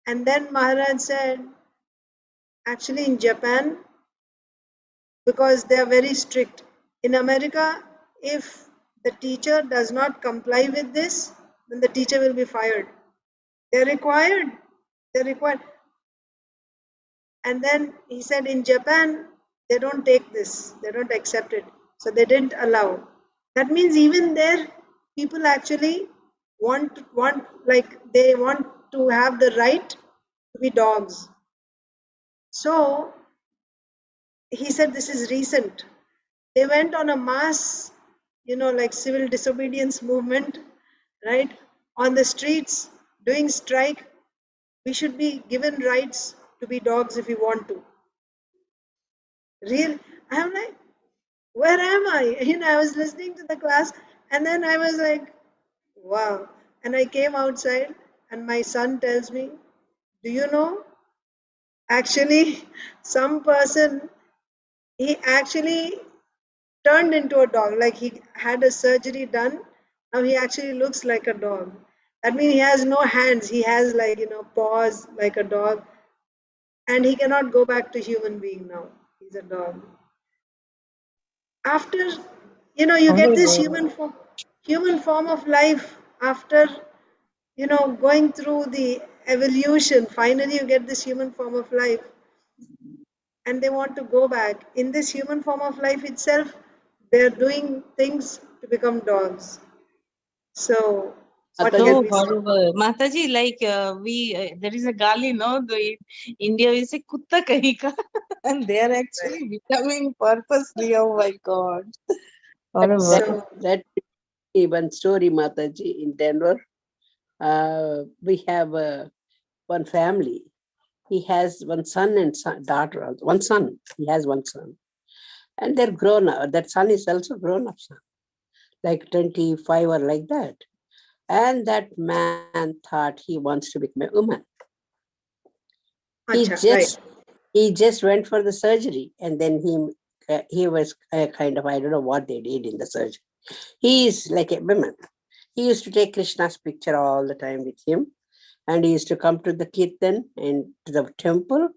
And then Maharaj said, actually in Japan, because they are very strict. In America, if the teacher does not comply with this, then the teacher will be fired. They're required. They're required. And then he said in Japan, they don't take this, they don't accept it. So they didn't allow. That means even there, people actually want like they want to have the right to be dogs. So he said this is recent. They went on a mass, like civil disobedience movement, right? On the streets, doing strike. We should be given rights to be dogs if we want to. Real, I'm like, where am I? I was listening to the class, and then I was like, wow. And I came outside, and my son tells me, do you know? Actually, some person, he actually turned into a dog. Like he had a surgery done. Now he actually looks like a dog. That means he has no hands. He has like, paws like a dog. And he cannot go back to human being now. He's a dog. After, you get this human form of life after, going through the evolution. Finally, you get this human form of life. And they want to go back. In this human form of life itself, they're doing things to become dogs. So, what So can we say? horrible. Mataji, like there is a gali, no? In India, we say kutta kahi ka. And they are actually becoming purposely. Oh my God. Horrible. So, that One story, Mataji, in Denver. We have one family. He has one son and daughter. One son. He has one son. And they're grown up. That son is also grown up son, like 25 or like that. And that man thought he wants to become a woman. He Acha, right. just went for the surgery, and then he was kind of, I don't know what they did in the surgery. He is like a woman. He used to take Krishna's picture all the time with him, and he used to come to the kirtan and to the temple.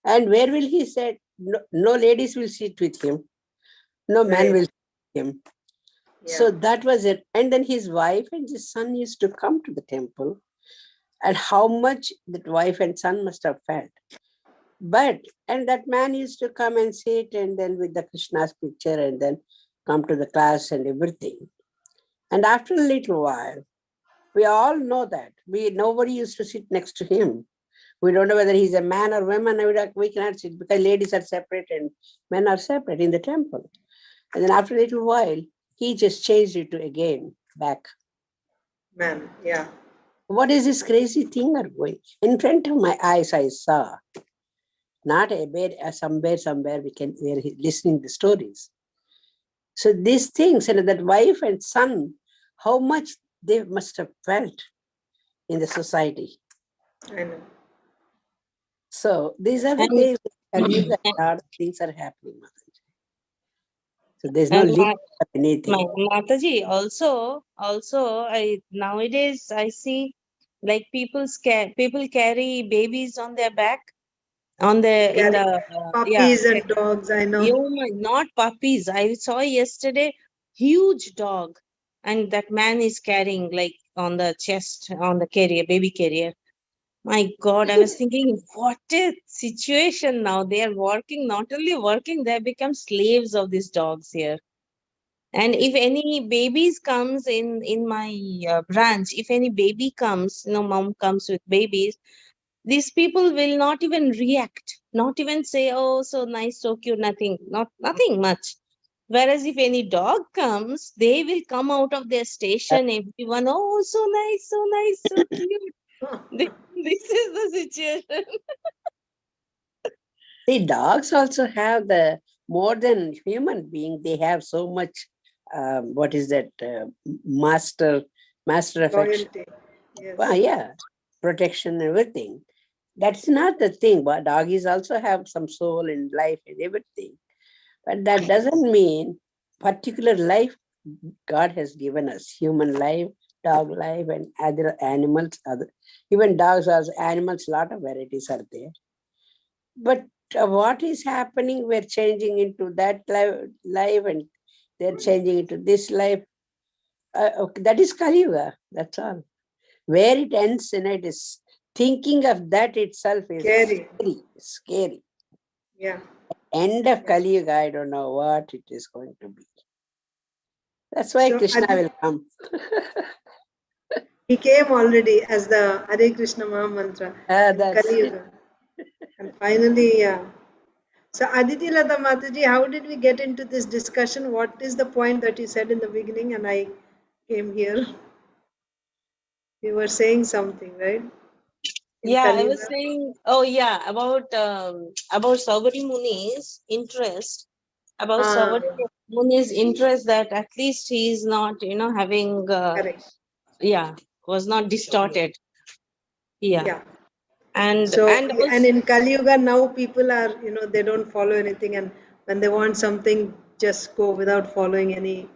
And where will he sit? No ladies will sit with him. No man Right. will sit with him. So that was it. And then his wife and his son used to come to the temple, and how much that wife and son must have felt. And that man used to come and sit, and then with the Krishna's picture, and then come to the class and everything. And after a little while, we all know that nobody used to sit next to him. We don't know whether he's a man or woman. We cannot sit because ladies are separate and men are separate in the temple. And then after a little while, he just changed it to again back. Man, yeah. What is this crazy thing are going? In front of my eyes, I saw. Not a bed, somewhere we're listening the stories. So these things, and that wife and son, how much they must have felt in the society. I know. So these are the And- days that a lot of things are happening. So there's no And limit of anything. Mataji, also, nowadays I see like people carry babies on their back, Puppies and dogs, I know. not puppies. I saw yesterday huge dog, and that man is carrying like on the chest, on the baby carrier. My God, I was thinking, what a situation now. They are not only working, they have become slaves of these dogs here. And if any babies comes in my branch, if any baby comes, mom comes with babies, these people will not even react, not even say, oh, so nice, so cute, nothing much. Whereas if any dog comes, they will come out of their station, everyone, oh, so nice, so cute. This is the situation. See, dogs also have the more than human being. They have so much. What is that? Master affection. Loyalty. Yes. Yeah, protection, everything. That's not the thing. But doggies also have some soul and life and everything. But that doesn't mean particular life God has given us. Human life, dog life, and other animals. Even dogs are animals. Lot of varieties are there. But what is happening? We're changing into that life, and they're changing into this life. Okay, that is Kali Yuga. That's all. Where it ends, it is thinking of that itself is scary. Yeah. End of Kali Yuga, I don't know what it is going to be. That's why So Krishna will come. He came already as the Hare Krishna Maha Mantra in That's Kali Yuga. And finally, yeah. So Aditi Lata Mataji, how did we get into this discussion? What is the point that you said in the beginning and I came here? You were saying something, right? In I Kali was Yuga. saying, about Saubhari Muni's interest, Muni's interest that at least he is not, having, Correct. was not distorted. Yeah. And So, and also, and in Kali Yuga now people are, they don't follow anything, and when they want something, just go without following any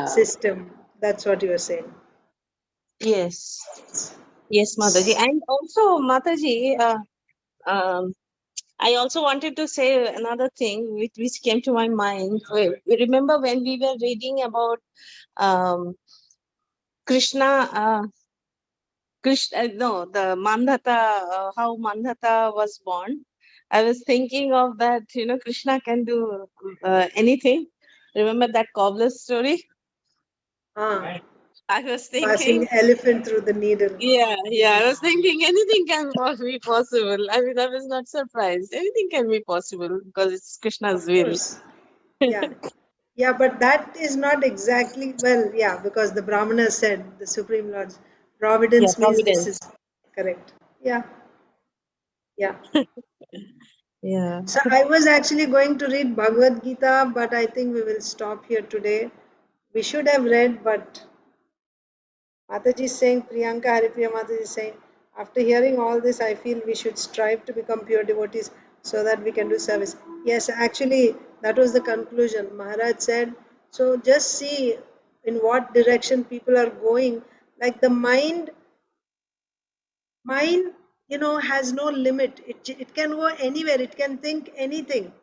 system. That's what you were saying. yes, Mataji. And also, Mataji, I also wanted to say another thing which came to my mind. Remember when we were reading about Krishna, the Mandhata, how Mandhata was born. I was thinking of that, Krishna can do anything. Remember that cobbler story? I was thinking. Passing the elephant through the needle. Yeah. I was thinking anything can be possible. I mean, I was not surprised. Anything can be possible because it's Krishna's will. Yeah. Yeah, but that is not exactly, well, yeah, because the Brahmana said, the Supreme Lord's Yeah, providence means this is providence. correct. Yeah, yeah. Yeah. So I was actually going to read Bhagavad Gita, but I think we will stop here today. We should have read, but Mataji is saying, Priyanka Haripriya Mataji is saying, after hearing all this, I feel we should strive to become pure devotees so that we can do service. Yes, actually, that was the conclusion. Maharaj said, so just see in what direction people are going. Like the mind, has no limit. It can go anywhere. It can think anything.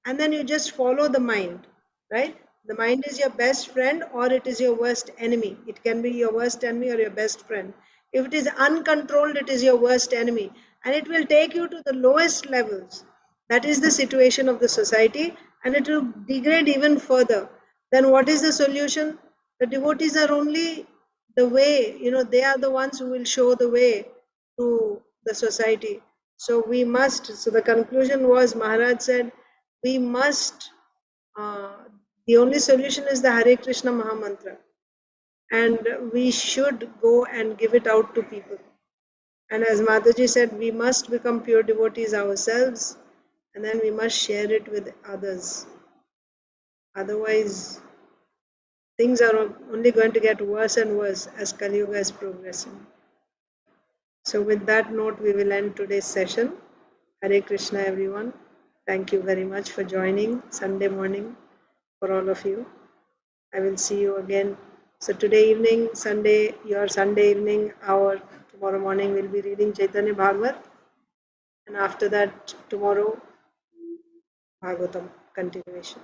And then you just follow the mind, right? The mind is your best friend or it is your worst enemy. It can be your worst enemy or your best friend. If it is uncontrolled, it is your worst enemy. And it will take you to the lowest levels. That is the situation of the society, and it will degrade even further. Then what is the solution? The devotees are only the way, they are the ones who will show the way to the society. So we must, so the conclusion was, Maharaj said, we must, uh, the only solution is the Hare Krishna Mahamantra. And we should go and give it out to people. And as Mataji said, we must become pure devotees ourselves, and then we must share it with others. Otherwise, things are only going to get worse and worse as Kali Yuga is progressing. So with that note, we will end today's session. Hare Krishna, everyone. Thank you very much for joining Sunday morning for all of you. I will see you again. So today evening, Sunday, your Sunday evening, our tomorrow morning we'll be reading Chaitanya Bhagavat. And after that, tomorrow, Bhagavatam continuation.